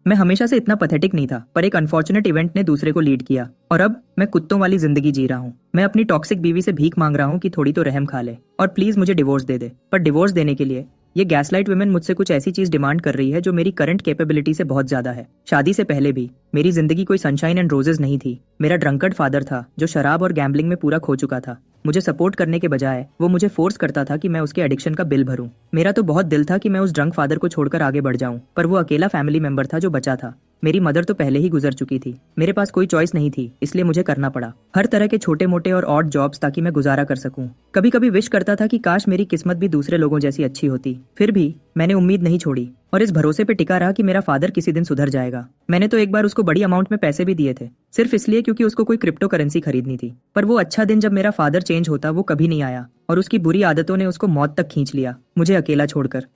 मैं हमेशा से इतना पैथेटिक नहीं था, पर एक अनफॉर्चुनेट इवेंट ने दूसरे को लीड किया और अब मैं कुत्तों वाली जिंदगी जी रहा हूँ। मैं अपनी टॉक्सिक बीवी से भीख मांग रहा हूँ कि थोड़ी तो रहम खा ले और प्लीज मुझे डिवोर्स दे दे। पर डिवोर्स देने के लिए ये गैसलाइट वुमेन मुझसे कुछ ऐसी चीज डिमांड कर रही है जो मेरी करंट कैपेबिलिटी से बहुत ज्यादा है। शादी से पहले भी मेरी जिंदगी कोई सनशाइन एंड रोजेस नहीं थी। मेरा ड्रंकर्ड फादर था जो शराब और गैम्बलिंग में पूरा खो चुका था। मुझे सपोर्ट करने के बजाय वो मुझे फोर्स करता था कि मैं उसके एडिक्शन का बिल भरूं। मेरा तो बहुत दिल था कि मैं उस ड्रंक फादर को छोड़कर आगे बढ़ जाऊं, पर वो अकेला फैमिली मेंबर था जो बचा था। मेरी मदर तो पहले ही गुजर चुकी थी। मेरे पास कोई चॉइस नहीं थी, इसलिए मुझे करना पड़ा हर तरह के छोटे मोटे और ऑड जॉब्स ताकि मैं गुजारा कर सकूं। कभी कभी विश करता था कि काश मेरी किस्मत भी दूसरे लोगों जैसी अच्छी होती। फिर भी मैंने उम्मीद नहीं छोड़ी और इस भरोसे पे टिका रहा कि मेरा फादर किसी दिन सुधर जाएगा। मैंने तो एक बार उसको बड़ी अमाउंट में पैसे भी दिए थे, सिर्फ इसलिए क्योंकि उसको कोई क्रिप्टो करेंसी खरीदनी थी। पर वो अच्छा दिन जब मेरा फादर चेंज होता वो कभी नहीं आया और उसकी बुरी आदतों ने उसको मौत तक खींच लिया, मुझे अकेला छोड़कर।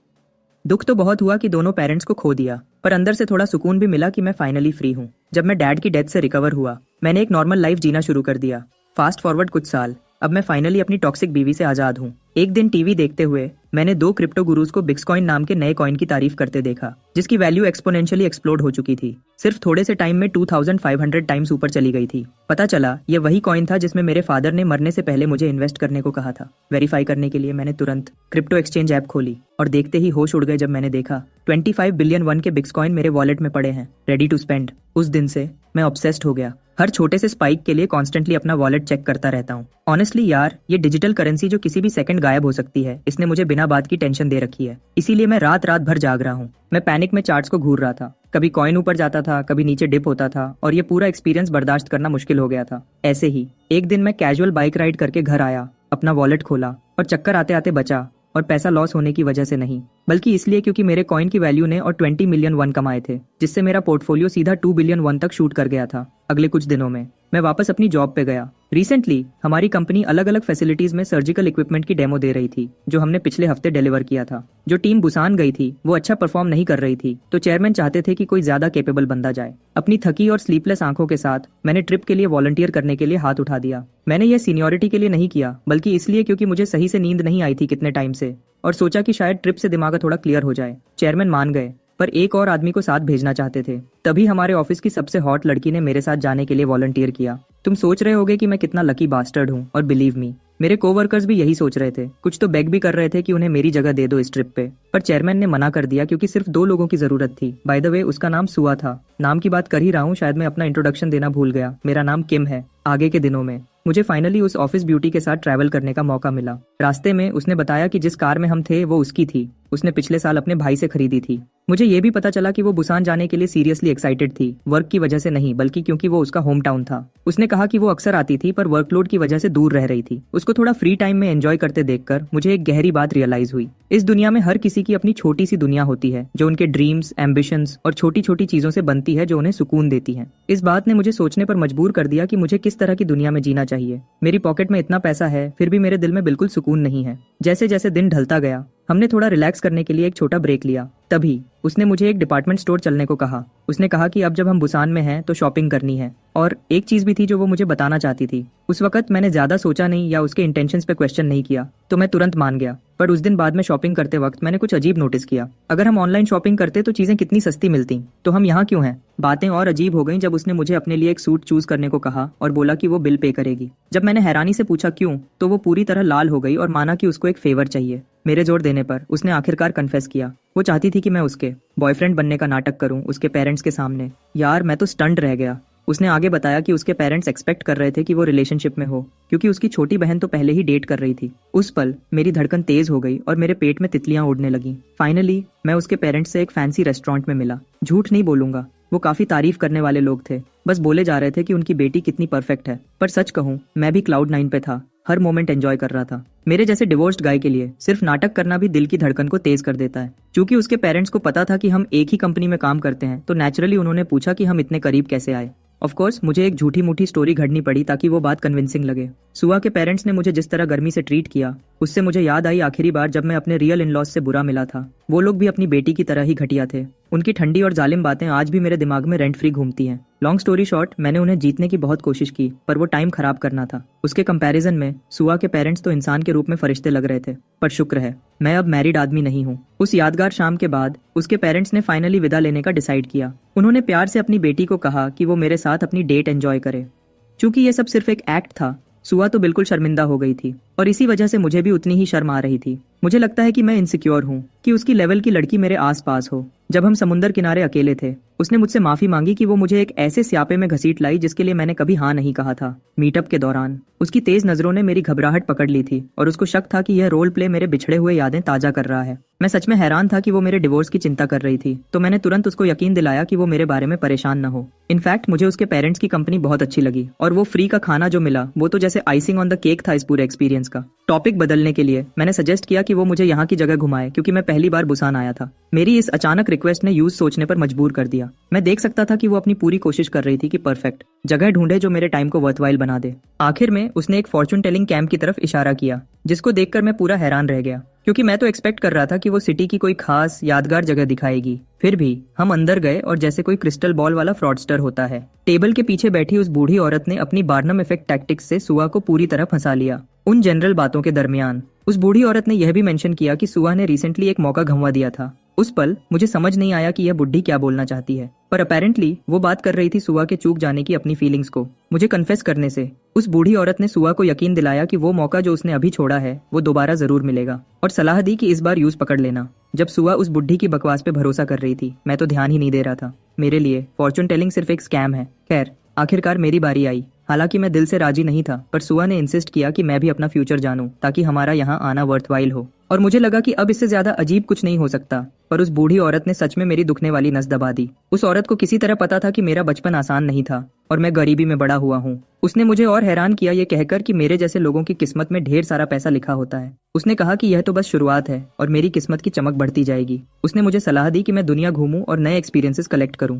दुख तो बहुत हुआ कि दोनों पेरेंट्स को खो दिया, पर अंदर से थोड़ा सुकून भी मिला कि मैं फाइनली फ्री हूँ। जब मैं डैड की डेथ से रिकवर हुआ, मैंने एक नॉर्मल लाइफ जीना शुरू कर दिया। फास्ट फॉरवर्ड कुछ साल, अब मैं फाइनली अपनी टॉक्सिक बीवी से आजाद हूँ। एक दिन टीवी देखते हुए मैंने 2 क्रिप्टो गुरुज को बिट्कॉइन नाम के नए कॉइन की तारीफ करते देखा, जिसकी वैल्यू एक्सपोनेंशियली एक्सप्लोड हो चुकी थी। सिर्फ थोड़े से टाइम में 2500 टाइम्स ऊपर चली गई थी। पता चला ये वही कॉइन था जिसमें मेरे फादर ने मरने से पहले मुझे इन्वेस्ट करने को कहा था। वेरीफाई करने के लिए मैंने तुरंत क्रिप्टो एक्सचेंज ऐप खोली और देखते ही होश उड़ गए जब मैंने देखा 25 बिलियन वन के बिट्कॉइन मेरे वॉलेट में पड़े हैं, रेडी टू स्पेंड। उस दिन से मैं ऑब्सेस्ड हो गया। हर छोटे से स्पाइक के लिए कॉन्स्टेंटली अपना वॉलेट चेक करता रहता हूँ। ऑनेस्टली यार, ये डिजिटल करेंसी जो किसी भी सेकंड गायब हो सकती है, इसने मुझे बिना बात की टेंशन दे रखी है। इसीलिए मैं रात रात भर जाग रहा हूँ। मैं पैनिक में चार्ट्स को घूर रहा था। कभी कॉइन ऊपर जाता था, कभी नीचे डिप होता था और ये पूरा एक्सपीरियंस बर्दाश्त करना मुश्किल हो गया था। ऐसे ही एक दिन मैं कैजुअल बाइक राइड करके घर आया, अपना वॉलेट खोला और चक्कर आते आते बचा। और पैसा लॉस होने की वजह से नहीं, बल्कि इसलिए क्योंकि मेरे कॉइन की वैल्यू ने और 20 मिलियन वन कमाए थे, जिससे मेरा पोर्टफोलियो सीधा 2 बिलियन वन तक शूट कर गया था। अगले कुछ दिनों में मैं वापस अपनी जॉब पे गया। रिसेंटली हमारी कंपनी अलग अलग फैसिलिटीज में सर्जिकल इक्विपमेंट की डेमो दे रही थी, जो हमने पिछले हफ्ते डिलीवर किया था। जो टीम बुसान गई थी वो अच्छा परफॉर्म नहीं कर रही थी, तो चेयरमैन चाहते थे कि कोई ज्यादा कैपेबल बंदा जाए। अपनी थकी और स्लीपलेस आंखों के साथ मैंने ट्रिप के लिए वॉलंटियर करने के लिए हाथ उठा दिया। मैंने ये सीनियोरिटी के लिए नहीं किया, बल्कि इसलिए क्योंकि मुझे सही से नींद नहीं आई थी कितने टाइम से, और सोचा कि शायद ट्रिप से दिमाग थोड़ा क्लियर हो जाए। चेयरमैन मान गए, पर एक और आदमी को साथ भेजना चाहते थे। तभी हमारे ऑफिस की सबसे हॉट लड़की ने मेरे साथ जाने के लिए वॉलंटियर किया। तुम सोच रहे होगे कि मैं कितना लकी बास्टर्ड हूँ, और बिलीव मी, मेरे कोवर्कर्स भी यही सोच रहे थे। कुछ तो बेग भी कर रहे थे कि उन्हें मेरी जगह दे दो इस ट्रिप पे, पर चेयरमैन ने मना कर दिया क्योंकि सिर्फ 2 लोगों की जरूरत थी। बाय द वे, उसका नाम सुआ था। नाम की बात कर ही रहा हूँ, शायद मैं अपना इंट्रोडक्शन देना भूल गया। मेरा नाम किम है। आगे के दिनों में मुझे फाइनली उस ऑफिस ब्यूटी के साथ ट्रैवल करने का मौका मिला। रास्ते में उसने बताया कि जिस कार में हम थे वो उसकी थी। उसने पिछले साल अपने भाई से खरीदी थी। मुझे ये भी पता चला कि वो बुसान जाने के लिए सीरियसली एक्साइटेड थी, वर्क की वजह से नहीं, बल्कि क्योंकि वो उसका होम टाउन था। उसने कहा कि वो अक्सर आती थी, पर वर्कलोड की वजह से दूर रह रही थी। उसको थोड़ा फ्री टाइम में एंजॉय करते देखकर मुझे एक गहरी बात रियलाइज हुई। इस दुनिया में हर किसी की अपनी छोटी सी दुनिया होती है, जो उनके ड्रीम्स, एम्बिशंस और छोटी छोटी चीजों से बनती है, जो उन्हें सुकून देती है। इस बात ने मुझे सोचने पर मजबूर कर दिया कि मुझे किस तरह की दुनिया में जीना चाहिए। मेरी पॉकेट में इतना पैसा है, फिर भी मेरे दिल में बिल्कुल सुकून नहीं है। जैसे जैसे दिन ढलता गया, हमने थोड़ा रिलैक्स करने के लिए एक छोटा ब्रेक लिया। तभी उसने मुझे एक डिपार्टमेंट स्टोर चलने को कहा। उसने कहा कि अब जब हम बुसान में हैं तो शॉपिंग करनी है, और एक चीज भी थी जो वो मुझे बताना चाहती थी। उस वक्त मैंने ज्यादा सोचा नहीं या उसके इंटेंशंस पे क्वेश्चन नहीं किया, तो मैं तुरंत मान गया। पर उस दिन बाद में शॉपिंग करते वक्त मैंने कुछ अजीब नोटिस किया। अगर हम ऑनलाइन शॉपिंग करते तो चीजें कितनी सस्ती मिलती, तो हम यहाँ क्यों हैं? बातें और अजीब हो गईं जब उसने मुझे अपने लिए एक सूट चूज करने को कहा और बोला कि वो बिल पे करेगी। जब मैंने हैरानी से पूछा क्यों, तो वो पूरी तरह लाल हो गई और माना कि उसको एक फेवर चाहिए। मेरे जोर देने पर उसने आखिरकार कन्फेस किया। वो चाहती थी कि मैं उसके बॉयफ्रेंड बनने का नाटक करूं उसके पेरेंट्स के सामने। यार, मैं तो स्टंट रह गया। उसने आगे बताया कि उसके पेरेंट्स एक्सपेक्ट कर रहे थे कि वो रिलेशनशिप में हो, क्योंकि उसकी छोटी बहन तो पहले ही डेट कर रही थी। उस पल मेरी धड़कन तेज हो गई और मेरे पेट में तितलियां उड़ने लगीं। फाइनली मैं उसके पेरेंट्स से एक फैंसी रेस्टोरेंट में मिला। झूठ नहीं बोलूंगा, वो काफी तारीफ करने वाले लोग थे। बस बोले जा रहे थे कि उनकी बेटी कितनी परफेक्ट है। पर सच कहूँ, मैं भी क्लाउड 9 पे था, हर मोमेंट एंजॉय कर रहा था। मेरे जैसे डिवोर्स्ड गाय के लिए सिर्फ नाटक करना भी दिल की धड़कन को तेज कर देता है। क्योंकि उसके पेरेंट्स को पता था कि हम एक ही कंपनी में काम करते हैं, तो नेचुरली उन्होंने पूछा कि हम इतने करीब कैसे आए। ऑफ कोर्स मुझे एक झूठी मूठी स्टोरी घड़नी पड़ी ताकि वो बात कन्विंसिंग लगे। सुआ के पेरेंट्स ने मुझे जिस तरह गर्मी से ट्रीट किया, उससे मुझे याद आई आखिरी बार जब मैं अपने रियल इन लॉज से बुरा मिला था। वो लोग भी अपनी बेटी की तरह ही घटिया थे। उनकी ठंडी और जालिम बातें आज भी मेरे दिमाग में रेंट फ्री घूमती हैं। लॉन्ग स्टोरी शॉर्ट, मैंने उन्हें जीतने की बहुत कोशिश की, पर वो टाइम खराब करना था। उसके कंपैरिजन में सुआ के पेरेंट्स तो इंसान के रूप में फरिश्ते लग रहे थे, पर शुक्र है मैं अब मैरिड आदमी नहीं हूँ। उस यादगार शाम के बाद उसके पेरेंट्स ने फाइनली विदा लेने का डिसाइड किया। उन्होंने प्यार से अपनी बेटी को कहा कि वो मेरे साथ अपनी डेट एंजॉय करे। चूंकि ये सब सिर्फ एक एक्ट था, सुआ तो बिल्कुल शर्मिंदा हो गई थी और इसी वजह से मुझे भी उतनी ही शर्म आ रही थी। मुझे लगता है कि मैं इनसिक्योर हूँ कि उसकी लेवल की लड़की मेरे आसपास हो। जब हम समुंदर किनारे अकेले थे, उसने मुझसे माफी मांगी कि वो मुझे एक ऐसे स्यापे में घसीट लाई जिसके लिए मैंने कभी हाँ नहीं कहा था। मीटअप के दौरान उसकी तेज नजरों ने मेरी घबराहट पकड़ ली थी और उसको शक था कि यह रोल प्ले मेरे बिछड़े हुए यादें ताजा कर रहा है। मैं सच में हैरान था कि वो मेरे डिवोर्स की चिंता कर रही थी, तो मैंने तुरंत उसको यकीन दिलाया कि वो मेरे बारे में परेशान न हो। इनफैक्ट मुझे उसके पेरेंट्स की कंपनी बहुत अच्छी लगी और वो फ्री का खाना जो मिला वो तो जैसे आइसिंग ऑन द केक था इस पूरे एक्सपीरियंस का। टॉपिक बदलने के लिए मैंने सजेस्ट किया कि वो मुझे यहाँ की जगह घुमाए, क्योंकि मैं पहली बार बुसान आया था। मेरी इस अचानक रिक्वेस्ट ने यूज सोचने पर मजबूर कर दिया। मैं देख सकता था कि वो अपनी पूरी कोशिश कर रही थी कि परफेक्ट जगह ढूंढे जो मेरे टाइम को वर्थवाइल बना दे। आखिर में उसने एक फॉर्चून टेलिंग कैंप की तरफ इशारा किया, जिसको देखकर मैं पूरा हैरान रह गया, क्योंकि मैं तो एक्सपेक्ट कर रहा था कि वो सिटी की कोई खास यादगार जगह दिखाएगी। फिर भी हम अंदर गए और जैसे कोई क्रिस्टल बॉल वाला फ्रॉडस्टर होता है, टेबल के पीछे बैठी उस बूढ़ी औरत ने अपनी बार्नम इफेक्ट टैक्टिक्स से सुआ को पूरी तरह फंसा लिया। उन जनरल बातों के दरमियान उस बूढ़ी औरत ने यह भी मेंशन किया कि सुआ ने रिसेंटली एक मौका गंवा दिया था। उस पल मुझे समझ नहीं आया कि यह बुढ़ी क्या बोलना चाहती है, पर अपेरेंटली वो बात कर रही थी सुआ के चूक जाने की अपनी फीलिंग्स को। मुझे कन्फेस करने से उस बूढ़ी औरत ने सुआ को यकीन दिलाया कि वो मौका जो उसने अभी छोड़ा है वो दोबारा जरूर मिलेगा, और सलाह दी कि इस बार यूज पकड़ लेना। जब सुआ उस बुढ़ी की बकवास पे भरोसा कर रही थी, मैं तो ध्यान ही नहीं दे रहा था। मेरे लिए फॉर्चून टेलिंग सिर्फ एक स्कैम है। खैर, आखिरकार मेरी बारी आई। हालांकि मैं दिल से राजी नहीं था, पर सुआ ने इंसिस्ट किया कि मैं भी अपना फ्यूचर जानूं ताकि हमारा यहाँ आना वर्थवाइल हो। और मुझे लगा कि अब इससे ज्यादा अजीब कुछ नहीं हो सकता, पर उस बूढ़ी औरत ने सच में मेरी दुखने वाली नस दबा दी। उस औरत को किसी तरह पता था कि मेरा बचपन आसान नहीं था और मैं गरीबी में बड़ा हुआ हूँ। उसने मुझे और हैरान किया ये कहकर कि मेरे जैसे लोगों की किस्मत में ढेर सारा पैसा लिखा होता है। उसने कहा कि यह तो बस शुरुआत है और मेरी किस्मत की चमक बढ़ती जाएगी। उसने मुझे सलाह दी कि मैं दुनिया घूमूं और नए एक्सपीरियंसेस कलेक्ट करूं।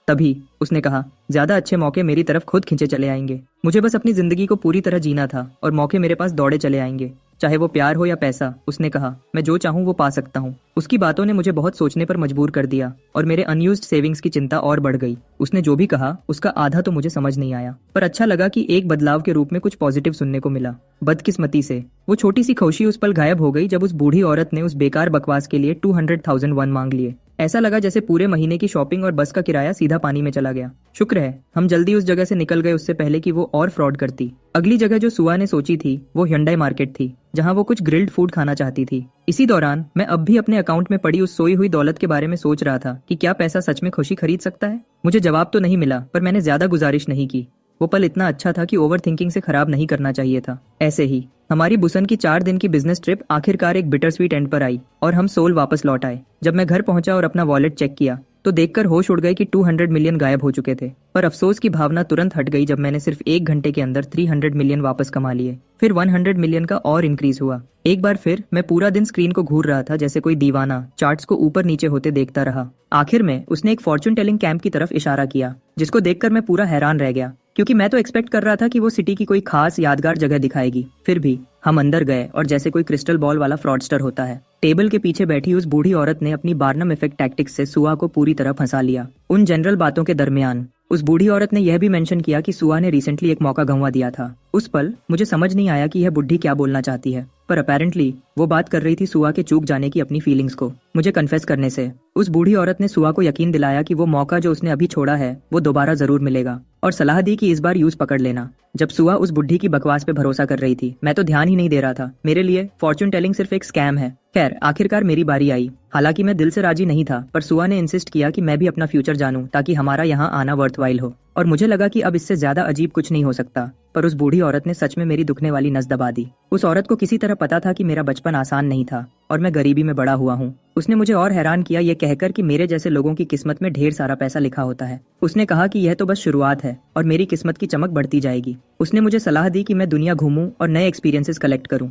तभी उसने कहा, ज्यादा अच्छे मौके मेरी तरफ खुद खींचे चले आएंगे। मुझे बस अपनी जिंदगी को पूरी तरह जीना था और मौके मेरे पास दौड़े चले आएंगे, चाहे वो प्यार हो या पैसा। उसने कहा, मैं जो चाहूँ वो पा सकता हूँ। उसकी बातों ने मुझे बहुत सोचने पर मजबूर कर दिया और मेरे अनयूज्ड सेविंग्स की चिंता और बढ़ गई। उसने जो भी कहा उसका आधा तो मुझे समझ नहीं आया, पर अच्छा लगा कि एक बदलाव के रूप में कुछ पॉजिटिव सुनने को मिला। बदकिस्मती से वो छोटी सी खुशी उस पल गायब हो गई जब उस बूढ़ी औरत ने उस बेकार बकवास के लिए 200,000 वन मांग लिए। ऐसा लगा जैसे पूरे महीने की शॉपिंग और बस का किराया सीधा पानी में चला गया। शुक्र है हम जल्दी उस जगह से निकल गए, उससे पहले कि वो और फ्रॉड करती। अगली जगह जो सुआ ने सोची थी वो hyundai मार्केट थी, जहां वो कुछ ग्रिल्ड फूड खाना चाहती थी। इसी दौरान मैं अब भी अपने अकाउंट में पड़ी उस सोई हुई दौलत के बारे में सोच रहा था कि क्या पैसा सच में खुशी खरीद सकता है। मुझे जवाब तो नहीं मिला, पर मैंने ज्यादा गुजारिश नहीं की। वो पल इतना अच्छा था कि ओवर थिंकिंग से खराब नहीं करना चाहिए था। ऐसे ही हमारी बुसन की 4 दिन की बिजनेस ट्रिप आखिरकार एक बिटर स्वीट एंड पर आई और हम सोल वापस लौट आए। जब मैं घर पहुंचा और अपना वॉलेट चेक किया तो देखकर होश उड़ गए कि 200 मिलियन गायब हो चुके थे। पर अफसोस की भावना तुरंत हट गई जब मैंने सिर्फ 1 घंटे के अंदर 300 मिलियन वापस कमा लिए। फिर 100 मिलियन का और इंक्रीज हुआ। एक बार फिर मैं पूरा दिन स्क्रीन को घूर रहा था जैसे कोई दीवाना, चार्ट्स को ऊपर नीचे होते देखता रहा। आखिर में उसने एक फॉर्चून टेलिंग कैंप की तरफ इशारा किया, जिसको देखकर मैं पूरा हैरान रह गया, क्योंकि मैं तो एक्सपेक्ट कर रहा था कि वो सिटी की कोई खास यादगार जगह दिखाएगी। फिर भी हम अंदर गए और जैसे कोई क्रिस्टल बॉल वाला फ्रॉडस्टर होता है, टेबल के पीछे बैठी उस बूढ़ी औरत ने अपनी बार्नम इफेक्ट टैक्टिक्स से सुआ को पूरी तरह फंसा लिया। उन जनरल बातों के दरमियान उस बूढ़ी औरत ने यह भी मेंशन किया कि सुआ ने रिसेंटली एक मौका गंवा दिया था। उस पल मुझे समझ नहीं आया कि यह बुढ़ी क्या बोलना चाहती है, पर अपेरेंटली वो बात कर रही थी सुआ के चूक जाने की अपनी फीलिंग्स को। मुझे कन्फेस करने से उस बूढ़ी औरत ने सुआ को यकीन दिलाया कि वो मौका जो उसने अभी छोड़ा है वो दोबारा जरूर मिलेगा, और सलाह दी कि इस बार यूज पकड़ लेना। जब सुआ उस बुढ़ी की बकवास पे भरोसा कर रही थी, मैं तो ध्यान ही नहीं दे रहा था। मेरे लिए फॉर्चून टेलिंग सिर्फ एक स्कैम है। खैर, आखिरकार मेरी बारी आई। हालांकि मैं दिल से राजी नहीं था, पर सुआ ने इंसिस्ट किया कि मैं भी अपना फ्यूचर जानूं ताकि हमारा यहाँ आना वर्थवाइल हो, और मुझे लगा कि अब इससे ज्यादा अजीब कुछ नहीं हो सकता। पर उस बूढ़ी औरत ने सच में मेरी दुखने वाली नस दबा दी। उस औरत को किसी तरह पता था कि मेरा बचपन आसान नहीं था और मैं गरीबी में बड़ा हुआ हूँ। उसने मुझे और हैरान किया ये कहकर कि मेरे जैसे लोगों की किस्मत में ढेर सारा पैसा लिखा होता है। उसने कहा कि यह तो बस शुरुआत है और मेरी किस्मत की चमक बढ़ती जाएगी। उसने मुझे सलाह दी कि मैं दुनिया घूमूं और नए एक्सपीरियंसेस कलेक्ट करूं।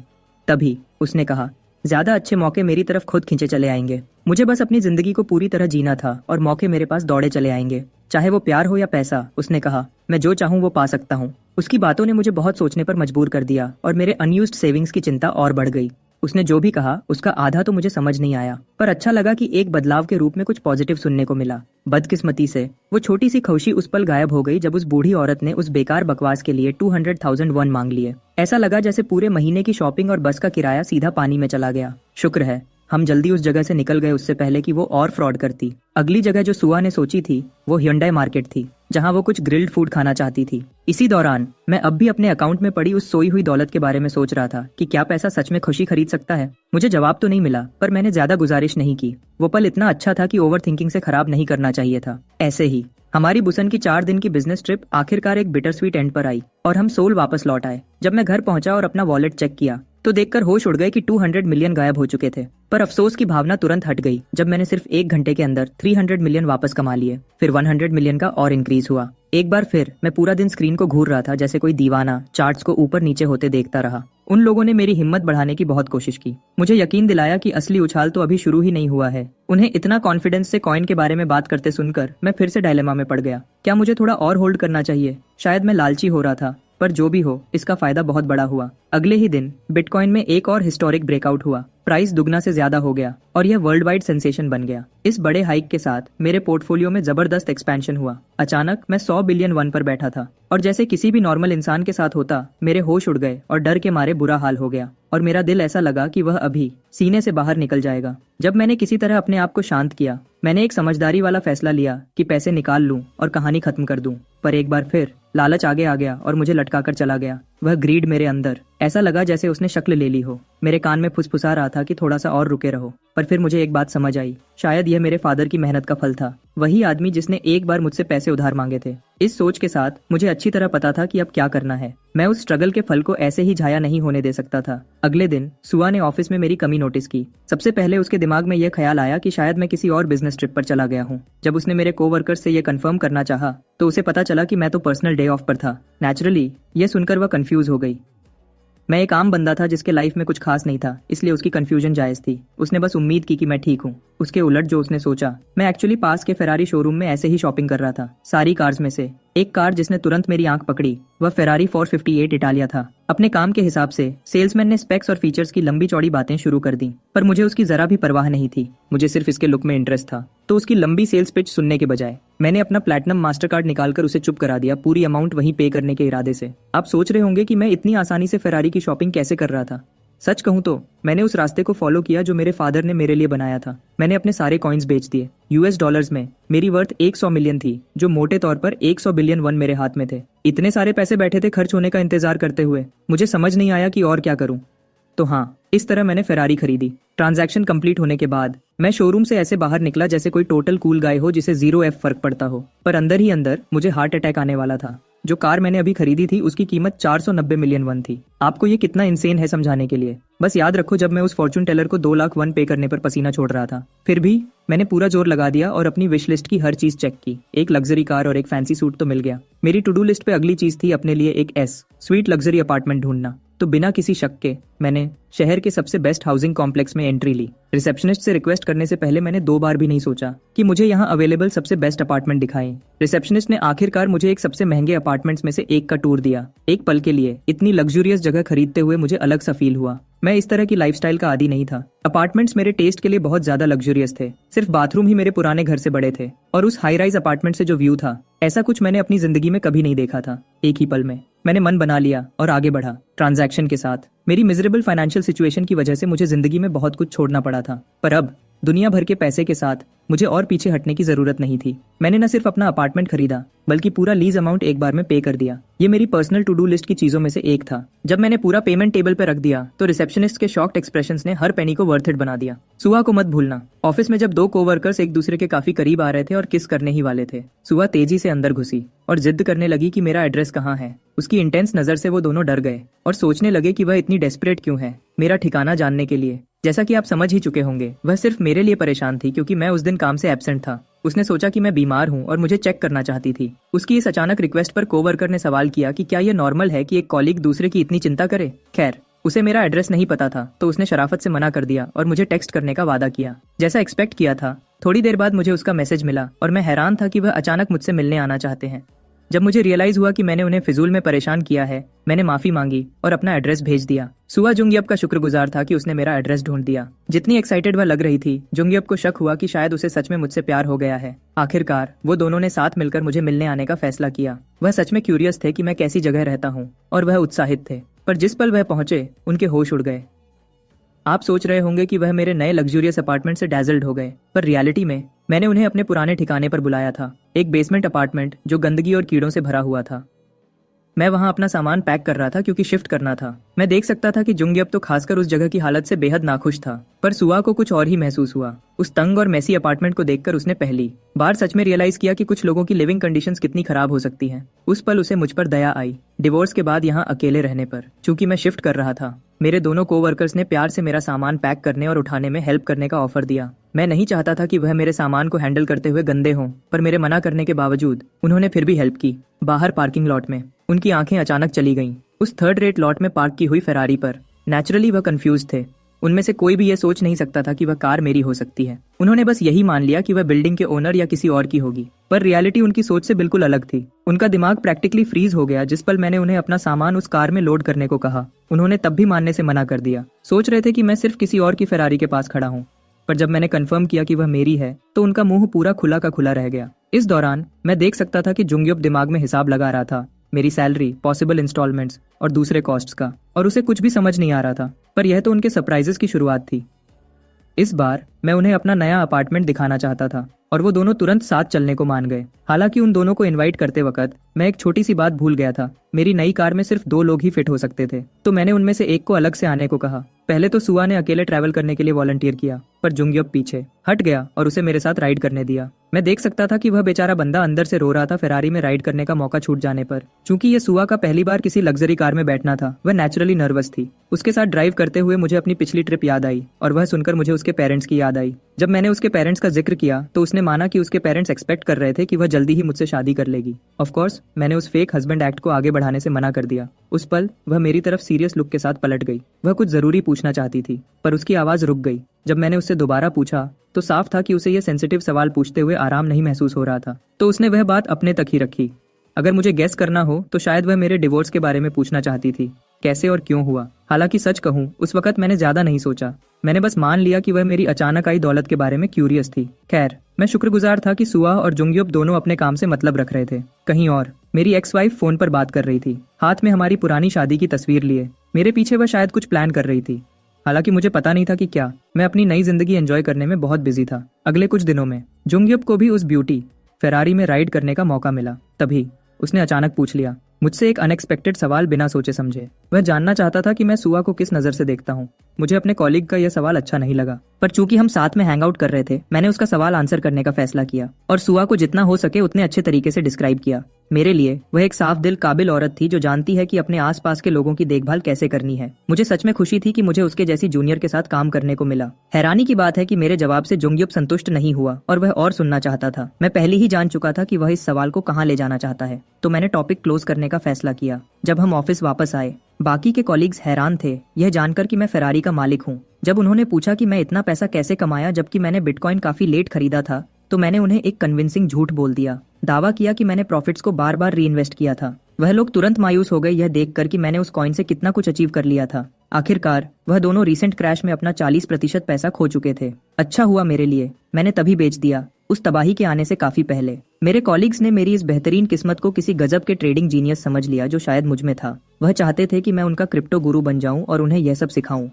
तभी उसने कहा, ज्यादा अच्छे मौके मेरी तरफ खुद खींचे चले आएंगे। मुझे बस अपनी जिंदगी को पूरी तरह जीना था और मौके मेरे पास दौड़े चले आएंगे, चाहे वो प्यार हो या पैसा। उसने कहा, मैं जो चाहूँ वो पा सकता हूँ। उसकी बातों ने मुझे बहुत सोचने पर मजबूर कर दिया और मेरे अनयूज्ड सेविंग्स की चिंता और बढ़ गई। उसने जो भी कहा उसका आधा तो मुझे समझ नहीं आया, पर अच्छा लगा कि एक बदलाव के रूप में कुछ पॉजिटिव सुनने को मिला। बदकिस्मती से वो छोटी सी खुशी उस पल गायब हो गई जब उस बूढ़ी औरत ने उस बेकार बकवास के लिए 200,000 वन मांग लिए। ऐसा लगा जैसे पूरे महीने की शॉपिंग और बस का किराया सीधा पानी में चला गया। शुक्र है हम जल्दी उस जगह से निकल गए उससे पहले कि वो और फ्रॉड करती। अगली जगह जो सुआ ने सोची थी वो ह्युंडई मार्केट थी, जहां वो कुछ ग्रिल्ड फूड खाना चाहती थी। इसी दौरान मैं अब भी अपने अकाउंट में पड़ी उस सोई हुई दौलत के बारे में सोच रहा था कि क्या पैसा सच में खुशी खरीद सकता है। मुझे जवाब तो नहीं मिला, पर मैंने ज्यादा गुजारिश नहीं की। वो पल इतना अच्छा था कि ओवर थिंकिंग से खराब नहीं करना चाहिए था। ऐसे ही हमारी बुसन की 4 दिन की बिजनेस ट्रिप आखिरकार एक बिटर स्वीट एंड पर आई और हम सोल वापस लौट आए। जब मैं घर पहुंचा और अपना वॉलेट चेक किया तो देखकर होश उड़ गए कि 200 मिलियन गायब हो चुके थे। पर अफसोस की भावना तुरंत हट गई जब मैंने सिर्फ 1 घंटे के अंदर 300 मिलियन वापस कमा लिए। फिर 100 मिलियन का और इंक्रीज हुआ। एक बार फिर मैं पूरा दिन स्क्रीन को घूर रहा था जैसे कोई दीवाना, चार्ट्स को ऊपर नीचे होते देखता रहा। उन लोगों ने मेरी हिम्मत बढ़ाने की बहुत कोशिश की, मुझे यकीन दिलाया कि असली उछाल तो अभी शुरू ही नहीं हुआ है। उन्हें इतना कॉन्फिडेंस से कॉइन के बारे में बात करते सुनकर मैं फिर से डायलेमा में पड़ गया। क्या मुझे थोड़ा और होल्ड करना चाहिए? शायद मैं लालची हो रहा था, पर जो भी हो इसका फायदा बहुत बड़ा हुआ। अगले ही दिन बिटकॉइन में एक और हिस्टोरिक ब्रेकआउट हुआ। प्राइस दुगना से ज्यादा हो गया और यह वर्ल्ड वाइड सेंसेशन बन गया। इस बड़े हाइक के साथ मेरे पोर्टफोलियो में जबरदस्त एक्सपेंशन हुआ। अचानक मैं 100 बिलियन वन पर बैठा था और जैसे किसी भी नॉर्मल इंसान के साथ होता, मेरे होश उड़ गए और डर के मारे बुरा हाल हो गया और मेरा दिल ऐसा लगा कि वह अभी सीने से बाहर निकल जाएगा। जब मैंने किसी तरह अपने आप को शांत किया, मैंने एक समझदारी वाला फैसला लिया कि पैसे निकाल लूं और कहानी खत्म कर दूं। पर एक बार फिर लालच आगे आ गया और मुझे लटका कर चला गया। वह ग्रीड मेरे अंदर, ऐसा लगा जैसे उसने शक्ल ले ली हो। मेरे कान में फुसफुसा रहा था कि थोड़ा सा और रुके रहो। पर फिर मुझे एक बात समझ आई, शायद यह मेरे फादर की मेहनत का फल था। वही आदमी जिसने एक बार मुझसे पैसे उधार मांगे थे। इस सोच के साथ मुझे अच्छी तरह पता था कि अब क्या करना है। मैं उस स्ट्रगल के फल को ऐसे ही झाया नहीं होने दे सकता था। अगले दिन सुआ ने ऑफिस में मेरी कमी नोटिस की। सबसे पहले उसके दिमाग में यह ख्याल आया कि शायद मैं किसी और बिजनेस ट्रिप पर चला गया हूँ। जब उसने मेरे कोवर्कर्स से यह कंफर्म करना चाहा तो उसे पता चला कि मैं तो पर्सनल डे ऑफ पर था। नेचुरली यह सुनकर वह कंफ्यूज हो गई। मैं एक आम बंदा था जिसके लाइफ में कुछ खास नहीं था, इसलिए उसकी कंफ्यूजन जायज थी। उसने बस उम्मीद की कि मैं ठीक हूँ। उसके उलट जो उसने सोचा, मैं एक्चुअली पास के फेरारी शोरूम में ऐसे ही शॉपिंग कर रहा था। सारी कार्स में से एक कार जिसने तुरंत मेरी आंख पकड़ी वह फेरारी 458 इटालिया था। अपने काम के हिसाब से सेल्समैन ने स्पेक्स और फीचर्स की लंबी चौड़ी बातें शुरू कर दी, पर मुझे उसकी जरा भी परवाह नहीं थी। मुझे सिर्फ इसके लुक में इंटरेस्ट था। तो उसकी लंबी सेल्स पिच सुनने के बजाय मैंने अपना प्लैटिनम मास्टर कार्ड निकालकर उसे चुप करा दिया, पूरी अमाउंट वहीं पे करने के इरादे से। आप सोच रहे होंगे कि मैं इतनी आसानी से फेरारी की शॉपिंग कैसे कर रहा था। सच कहूं तो मैंने उस रास्ते को फॉलो किया जो मेरे फादर ने मेरे लिए बनाया था। मैंने अपने सारे कॉइन्स बेच दिए। यूएस डॉलर्स में मेरी वर्थ 100 मिलियन थी, जो मोटे तौर पर 100 बिलियन वन मेरे हाथ में थे। इतने सारे पैसे बैठे थे खर्च होने का इंतजार करते हुए। मुझे समझ नहीं आया कि और क्या करूं। तो हाँ, इस तरह मैंने फेरारी खरीदी। ट्रांजैक्शन कंप्लीट होने के बाद मैं शोरूम से ऐसे बाहर निकला जैसे कोई टोटल कूल गाय हो जिसे 0 फर्क पड़ता हो। पर अंदर ही अंदर मुझे हार्ट अटैक आने वाला था। जो कार मैंने अभी खरीदी थी उसकी कीमत 490 मिलियन वन थी। आपको ये कितना इंसेन है समझाने के लिए। बस याद रखो, जब मैं उस फॉर्चून टेलर को 2 लाख वन पे करने पर पसीना छोड़ रहा था, फिर भी मैंने पूरा जोर लगा दिया और अपनी विश लिस्ट की हर चीज चेक की। एक लग्जरी कार और एक फैंसी सूट तो मिल गया। मेरी टू डू लिस्ट पे अगली चीज थी अपने लिए एक स्वीट लग्जरी अपार्टमेंट ढूंढना। तो बिना किसी शक के मैंने शहर के सबसे बेस्ट हाउसिंग कॉम्प्लेक्स में एंट्री ली। रिसेप्शनिस्ट से रिक्वेस्ट करने से पहले मैंने 2 बार भी नहीं सोचा कि मुझे यहाँ अवेलेबल सबसे बेस्ट अपार्टमेंट दिखाएं। रिसेप्शनिस्ट ने आखिरकार मुझे एक सबसे महंगे अपार्टमेंट्स में से एक का टूर दिया। एक पल के लिए इतनी लग्जूरियस जगह खरीदते हुए मुझे अलग सा फील हुआ। मैं इस तरह की लाइफस्टाइल का आदी नहीं था। अपार्टमेंट्स मेरे टेस्ट के लिए बहुत ज्यादा लग्जूरियस थे। सिर्फ बाथरूम ही मेरे पुराने घर से बड़े थे और उस हाई राइज अपार्टमेंट से जो व्यू था, ऐसा कुछ मैंने अपनी जिंदगी में कभी नहीं देखा था। एक ही पल में मैंने मन बना लिया और आगे बढ़ा। ट्रांजैक्शन के साथ मेरी मिजरेबल फाइनेंशियल सिचुएशन की वजह से मुझे जिंदगी में बहुत कुछ छोड़ना पड़ा था, पर अब दुनिया भर के पैसे के साथ मुझे और पीछे हटने की जरूरत नहीं थी। मैंने न सिर्फ अपना अपार्टमेंट खरीदा बल्कि पूरा लीज अमाउंट एक बार में पे कर दिया। ये मेरी पर्सनल टू डू लिस्ट की चीजों में से एक था। जब मैंने पूरा पेमेंट टेबल पे रख दिया तो रिसेप्शनिस्ट के शॉक्ड एक्सप्रेशंस ने हर पेनी को वर्थ इट बना दिया। सुआ को मत भूलना। ऑफिस में जब 2 कोवर्कर्स एक दूसरे के काफी करीब आ रहे थे और किस करने ही वाले थे, सुआ तेजी से अंदर घुसी और जिद करने लगी कि मेरा एड्रेस कहाँ है। उसकी इंटेंस नजर से वो दोनों डर गए और सोचने लगे कि वह इतनी डेस्परेट क्यों है मेरा ठिकाना जानने के लिए। जैसा कि आप समझ ही चुके होंगे, वह सिर्फ मेरे लिए परेशान थी क्योंकि मैं उस दिन काम से एब्सेंट था। उसने सोचा कि मैं बीमार हूँ और मुझे चेक करना चाहती थी। उसकी इस अचानक रिक्वेस्ट पर कोवर्कर ने सवाल किया कि क्या यह नॉर्मल है कि एक कॉलीग दूसरे की इतनी चिंता करे। खैर, उसे मेरा एड्रेस नहीं पता था तो उसने शराफत से मना कर दिया और मुझे टेक्स्ट करने का वादा किया। जैसा एक्सपेक्ट किया था, थोड़ी देर बाद मुझे उसका मैसेज मिला और मैं हैरान था कि वह अचानक मुझसे मिलने आना चाहते हैं। जब मुझे रियलाइज हुआ कि मैंने उन्हें फिजूल में परेशान किया है, मैंने माफी मांगी और अपना एड्रेस भेज दिया। सुआ जुंगयप का शुक्रगुजार था कि उसने मेरा एड्रेस ढूंढ दिया। जितनी एक्साइटेड वह लग रही थी, जुंगयप को शक हुआ कि शायद उसे सच में मुझसे प्यार हो गया है। आखिरकार वो दोनों ने साथ मिलकर मुझे मिलने आने का फैसला किया। वह सच में क्यूरियस थे कि मैं कैसी जगह रहता हूँ और वह उत्साहित थे, पर जिस पल वह पहुंचे उनके होश उड़ गए। आप सोच रहे होंगे कि वह मेरे नए लग्जूरियस अपार्टमेंट से डैजल्ड हो गए, पर रियलिटी में मैंने उन्हें अपने पुराने ठिकाने पर बुलाया था, एक बेसमेंट अपार्टमेंट जो गंदगी और कीड़ों से भरा हुआ था। मैं वहां अपना सामान पैक कर रहा था क्योंकि शिफ्ट करना था। मैं देख सकता था कि जुंगयप तो खासकर उस जगह की हालत से बेहद नाखुश था, पर सुआ को कुछ और ही महसूस हुआ। उस तंग और मैसी अपार्टमेंट को देखकर उसने पहली बार सच में रियलाइज किया कि कुछ लोगों की लिविंग कंडीशंस कितनी खराब हो सकती हैं। उस पल उसे मुझ पर दया आई, डिवोर्स के बाद यहाँ अकेले रहने पर। चूंकि मैं शिफ्ट कर रहा था, मेरे दोनों कोवर्कर्स ने प्यार से मेरा सामान पैक करने और उठाने में हेल्प करने का ऑफर दिया। मैं नहीं चाहता था कि वह मेरे सामान को हैंडल करते हुए गंदे हों, पर मेरे मना करने के बावजूद उन्होंने फिर भी हेल्प की। बाहर पार्किंग लॉट में उनकी आंखें अचानक चली गईं, उस थर्ड रेट लॉट में पार्क की हुई फेरारी पर। नेचुरली वह कंफ्यूज थे। उनमें से कोई भी ये सोच नहीं सकता था कि वह कार मेरी हो सकती है। उन्होंने बस यही मान लिया कि वह बिल्डिंग के ओनर या किसी और की होगी, पर रियलिटी उनकी सोच से बिल्कुल अलग थी। उनका दिमाग प्रैक्टिकली फ्रीज हो गया जिस पल मैंने उन्हें अपना सामान उस कार में लोड करने को कहा। उन्होंने तब भी मानने से मना कर दिया। सोच रहे थे कि मैं सिर्फ किसी और की फेरारी के पास खड़ा हूँ, पर जब मैंने कंफर्म किया कि वह मेरी है तो उनका मुंह पूरा खुला का खुला रह गया। इस दौरान मैं देख सकता था कि जुंगयप दिमाग में हिसाब लगा रहा था, मेरी सैलरी, पॉसिबल इंस्टॉलमेंट्स और दूसरे कॉस्ट्स का, और उसे कुछ भी समझ नहीं आ रहा था। पर यह तो उनके सरप्राइजेस की शुरुआत थी। इस बार मैं उन्हें अपना नया अपार्टमेंट दिखाना चाहता था और वो दोनों तुरंत साथ चलने को मान गए। हालांकि उन दोनों को इनवाइट करते वक्त मैं एक छोटी सी बात भूल गया था। मेरी नई कार में सिर्फ 2 लोग ही फिट हो सकते थे, तो मैंने उनमें से एक को अलग से आने को कहा। पहले तो सुआ ने अकेले ट्रैवल करने के लिए वॉलंटियर किया, पर जुंगयप पीछे हट गया और उसे मेरे साथ राइड करने दिया। मैं देख सकता था कि वह बेचारा बंदा अंदर से रो रहा था फेरारी में राइड करने का मौका छूट जाने पर। चूंकि ये सुआ का पहली बार किसी लग्जरी कार में बैठना था, वह नेचुरली नर्वस थी। उसके साथ ड्राइव करते हुए मुझे अपनी पिछली ट्रिप याद आई और वह सुनकर मुझे उसके पेरेंट्स की याद आई। जब मैंने उसके पेरेंट्स का जिक्र किया तो उसने माना कि उसके पेरेंट्स एक्सपेक्ट कर रहे थे कि वह जल्दी ही मुझसे शादी कर लेगी। ऑफ कोर्स मैंने उस फेक हस्बैंड एक्ट को आगे बढ़ाने से मना कर दिया। उस पल वह मेरी तरफ सीरियस लुक के साथ पलट गई। वह कुछ जरूरी पूछना चाहती थी, पर उसकी आवाज रुक गई। जब मैंने उससे दोबारा पूछा तो साफ था कि उसे यह सेंसिटिव सवाल पूछते हुए आराम नहीं महसूस हो रहा था, तो उसने वह बात अपने तक ही रखी। अगर मुझे गेस करना हो तो शायद वह मेरे डिवोर्स के बारे में पूछना चाहती थी, कैसे और क्यों हुआ। हालांकि सच कहूं, उस वक्त मैंने ज्यादा नहीं सोचा। मैंने बस मान लिया कि वह मेरी अचानक आई दौलत के बारे में क्यूरियस थी। खैर, मैं शुक्रगुजार था कि सुआ और जुंगयप दोनों अपने काम से मतलब रख रहे थे। कहीं और मेरी एक्स वाइफ फोन पर बात कर रही थी, हाथ में हमारी पुरानी शादी की तस्वीर लिए। मेरे पीछे वह शायद कुछ प्लान कर रही थी, हालांकि मुझे पता नहीं था कि क्या। मैं अपनी नई जिंदगी एंजॉय करने में बहुत बिजी था। अगले कुछ दिनों में जुंगयप को भी उस ब्यूटी फेरारी में राइड करने का मौका मिला। तभी उसने अचानक पूछ लिया मुझसे एक अनएक्सपेक्टेड सवाल बिना सोचे समझे। वह जानना चाहता था कि मैं सुआ को किस नजर से देखता हूँ। मुझे अपने कॉलीग का यह सवाल अच्छा नहीं लगा, पर चूंकि हम साथ में हैंग आउट कर रहे थे, मैंने उसका सवाल आंसर करने का फैसला किया और सुआ को जितना हो सके उतने अच्छे तरीके से डिस्क्राइब किया। मेरे लिए वह एक साफ दिल काबिल औरत थी जो जानती है कि अपने आसपास के लोगों की देखभाल कैसे करनी है। मुझे सच में खुशी थी कि मुझे उसके जैसी जूनियर के साथ काम करने को मिला। हैरानी की बात है कि मेरे जवाब से जुंगयप संतुष्ट नहीं हुआ और वह और सुनना चाहता था। मैं पहले ही जान चुका था कि वह इस सवाल को कहाँ ले जाना चाहता है, तो मैंने टॉपिक क्लोज करने का फैसला किया। जब हम ऑफिस वापस आए, बाकी के कॉलीग्स हैरान थे यह जानकर कि मैं फेरारी का मालिक हूँ। जब उन्होंने पूछा कि मैं इतना पैसा कैसे कमाया जबकि मैंने बिटकॉइन काफी लेट खरीदा था, तो मैंने उन्हें एक कन्विंसिंग झूठ बोल दिया। दावा किया कि मैंने प्रॉफिट्स को बार बार री इन्वेस्ट किया था। वह लोग तुरंत मायूस हो गए यह देखकर कि मैंने उस कॉइन से कितना कुछ अचीव कर लिया था। आखिरकार वह दोनों रीसेंट क्रैश में अपना 40% पैसा खो चुके थे। अच्छा हुआ मेरे लिए, मैंने तभी बेच दिया, उस तबाही के आने से काफी पहले। मेरे कॉलीग्स ने मेरी इस बेहतरीन किस्मत को किसी गजब के ट्रेडिंग जीनियस समझ लिया जो शायद मुझ में था। वह चाहते थे कि मैं उनका क्रिप्टो गुरु बन जाऊं और उन्हें यह सब सिखाऊं।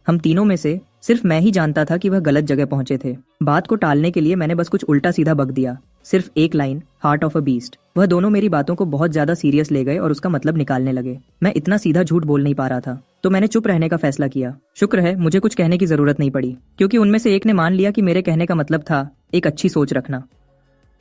हम तीनों में से सिर्फ मैं ही जानता था कि वह गलत जगह पहुंचे थे। बात को टालने के लिए मैंने बस कुछ उल्टा सीधा बक दिया, सिर्फ एक line, heart of a beast. वह दोनों मेरी बातों को बहुत ज्यादा सीरियस ले गए और उसका मतलब निकालने लगे। मैं इतना सीधा झूठ बोल नहीं पा रहा था, तो मैंने चुप रहने का फैसला किया। शुक्र है मुझे कुछ कहने की जरूरत नहीं पड़ी, क्योंकि उनमें से एक ने मान लिया कि मेरे कहने का मतलब था एक अच्छी सोच रखना।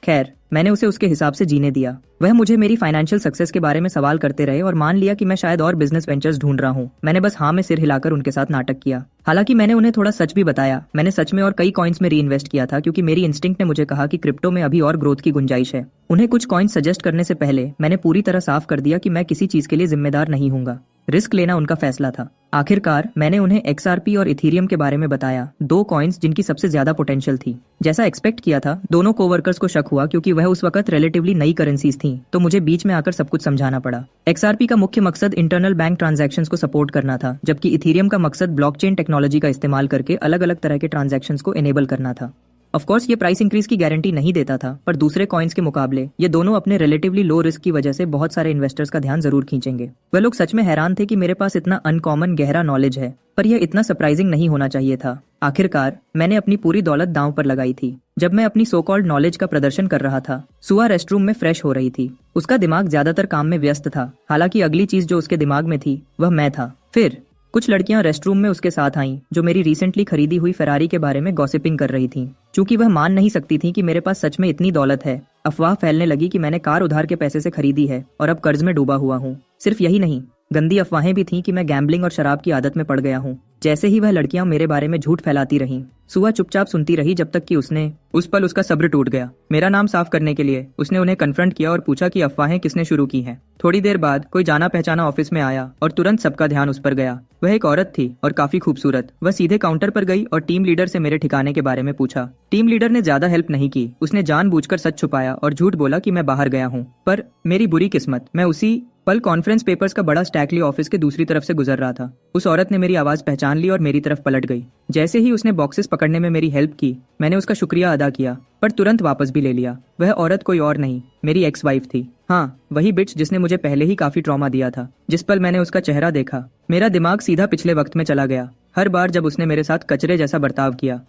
खैर, मैंने उसे उसके हिसाब से जीने दिया। वह मुझे मेरी फाइनेंशियल सक्सेस के बारे में सवाल करते रहे और मान लिया कि मैं शायद और बिजनेस वेंचर्स ढूंढ रहा हूँ। मैंने बस हाँ में सिर हिलाकर उनके साथ नाटक किया। हालांकि मैंने उन्हें थोड़ा सच भी बताया। मैंने सच में और कई कॉइन्स में री इन्वेस्ट किया था, क्योंकि मेरी इंस्टिंक्ट ने मुझे कहा कि क्रिप्टो में अभी और ग्रोथ की गुंजाइश है। उन्हें कुछ कॉइन्स सजेस्ट करने से पहले मैंने पूरी तरह साफ कर दिया कि मैं किसी चीज के लिए जिम्मेदार नहीं हूंगा। रिस्क लेना उनका फैसला था। आखिरकार मैंने उन्हें XRP और इथेरियम के बारे में बताया, दो कॉइन्स जिनकी सबसे ज्यादा पोटेंशियल थी। जैसा एक्सपेक्ट किया था, दोनों कोवर्कर्स को शक हुआ क्योंकि वह उस वक्त रिलेटिवली नई करेंसीज थीं, तो मुझे बीच में आकर सब कुछ समझाना पड़ा। XRP का मुख्य मकसद इंटरनल बैंक ट्रांजैक्शंस को सपोर्ट करना था, जबकि इथेरियम का मकसद ब्लॉकचेन टेक्नोलॉजी का इस्तेमाल करके अलग अलग तरह के ट्रांजैक्शंस को एनेबल करना था। ऑफ कोर्स ये प्राइस इंक्रीज की गारंटी नहीं देता था, पर दूसरे कॉइन्स के मुकाबले ये दोनों अपने रिलेटिवली लो रिस्क की वजह से बहुत सारे इन्वेस्टर्स का ध्यान जरूर खींचेंगे। वह लोग सच में हैरान थे कि मेरे पास इतना अनकॉमन गहरा नॉलेज है, पर यह इतना सरप्राइजिंग नहीं होना चाहिए था। आखिरकार मैंने अपनी पूरी दौलत दांव पर लगाई थी। जब मैं अपनी सो कॉल्ड नॉलेज का प्रदर्शन कर रहा था, सुआ रेस्टरूम में फ्रेश हो रही थी। उसका दिमाग ज्यादातर काम में व्यस्त था, हालांकि अगली चीज जो उसके दिमाग में थी वह मैं था। फिर कुछ लड़कियां रेस्टरूम में उसके साथ आईं, जो मेरी रिसेंटली खरीदी हुई फेरारी के बारे में गॉसिपिंग कर रही थीं। चूंकि वह मान नहीं सकती थी कि मेरे पास सच में इतनी दौलत है, अफवाह फैलने लगी कि मैंने कार उधार के पैसे से खरीदी है और अब कर्ज में डूबा हुआ हूँ। सिर्फ यही नहीं, गंदी अफवाहें भी थीं कि मैं गैम्बलिंग और शराब की आदत में पड़ गया हूँ। जैसे ही वह लड़कियां मेरे बारे में झूठ फैलाती रहीं, सुआ चुपचाप सुनती रही जब तक कि उस पल उसका सब्र टूट गया। मेरा नाम साफ करने के लिए उसने उन्हें कन्फ्रंट किया और पूछा कि अफवाहें किसने शुरू की हैं। थोड़ी देर बाद कोई जाना पहचाना ऑफिस में आया और तुरंत सबका ध्यान उस पर गया। वह एक औरत थी और काफी खूबसूरत। वह सीधे काउंटर पर गई और टीम लीडर से मेरे ठिकाने के बारे में पूछा। टीम लीडर ने ज्यादा हेल्प नहीं की, उसने जानबूझकर सच छुपाया और झूठ बोला कि मैं बाहर गया हूँ। पर मेरी बुरी किस्मत, मैं उसी पल कॉन्फ्रेंस पेपर्स का बड़ा स्टैक लिए ऑफिस के दूसरी तरफ से गुजर रहा था। उस औरत ने मेरी आवाज पहचान ली और मेरी तरफ पलट गई। जैसे ही उसने बॉक्सेस पकड़ने में मेरी हेल्प की, मैंने उसका शुक्रिया अदा किया, पर तुरंत वापस भी ले लिया। वह औरत कोई और नहीं, मेरी एक्स वाइफ थी। हाँ, वही बिच जिसने मुझे पहले ही काफी ट्रॉमा दिया था। जिस पल मैंने उसका चेहरा देखा, मेरा दिमाग सीधा पिछले वक्त में चला गया। हर बार जब उसने मेरे साथ कचरे जैसा बर्ताव किया।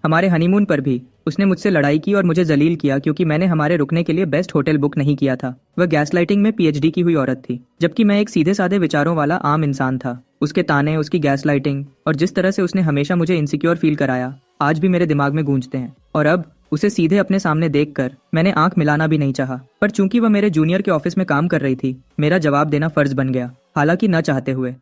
हमारे हनीमून पर भी उसने मुझसे लड़ाई की और मुझे जलील किया क्योंकि मैंने हमारे रुकने के लिए बेस्ट होटल बुक नहीं किया था। वह गैसलाइटिंग में PhD की हुई औरत थी, जबकि मैं एक सीधे साधे विचारों वाला आम इंसान था। उसके ताने, उसकी गैसलाइटिंग और जिस तरह से उसने हमेशा मुझे इनसिक्योर फील कराया, आज भी मेरे दिमाग में गूंजते हैं। और अब उसे सीधे अपने सामने देखकर मैंने आंख मिलाना भी नहीं चाहा, पर चूंकि वह मेरे जूनियर के ऑफिस में काम कर रही थी, मेरा जवाब देना फर्ज बन गया, हालांकि न चाहते हुए।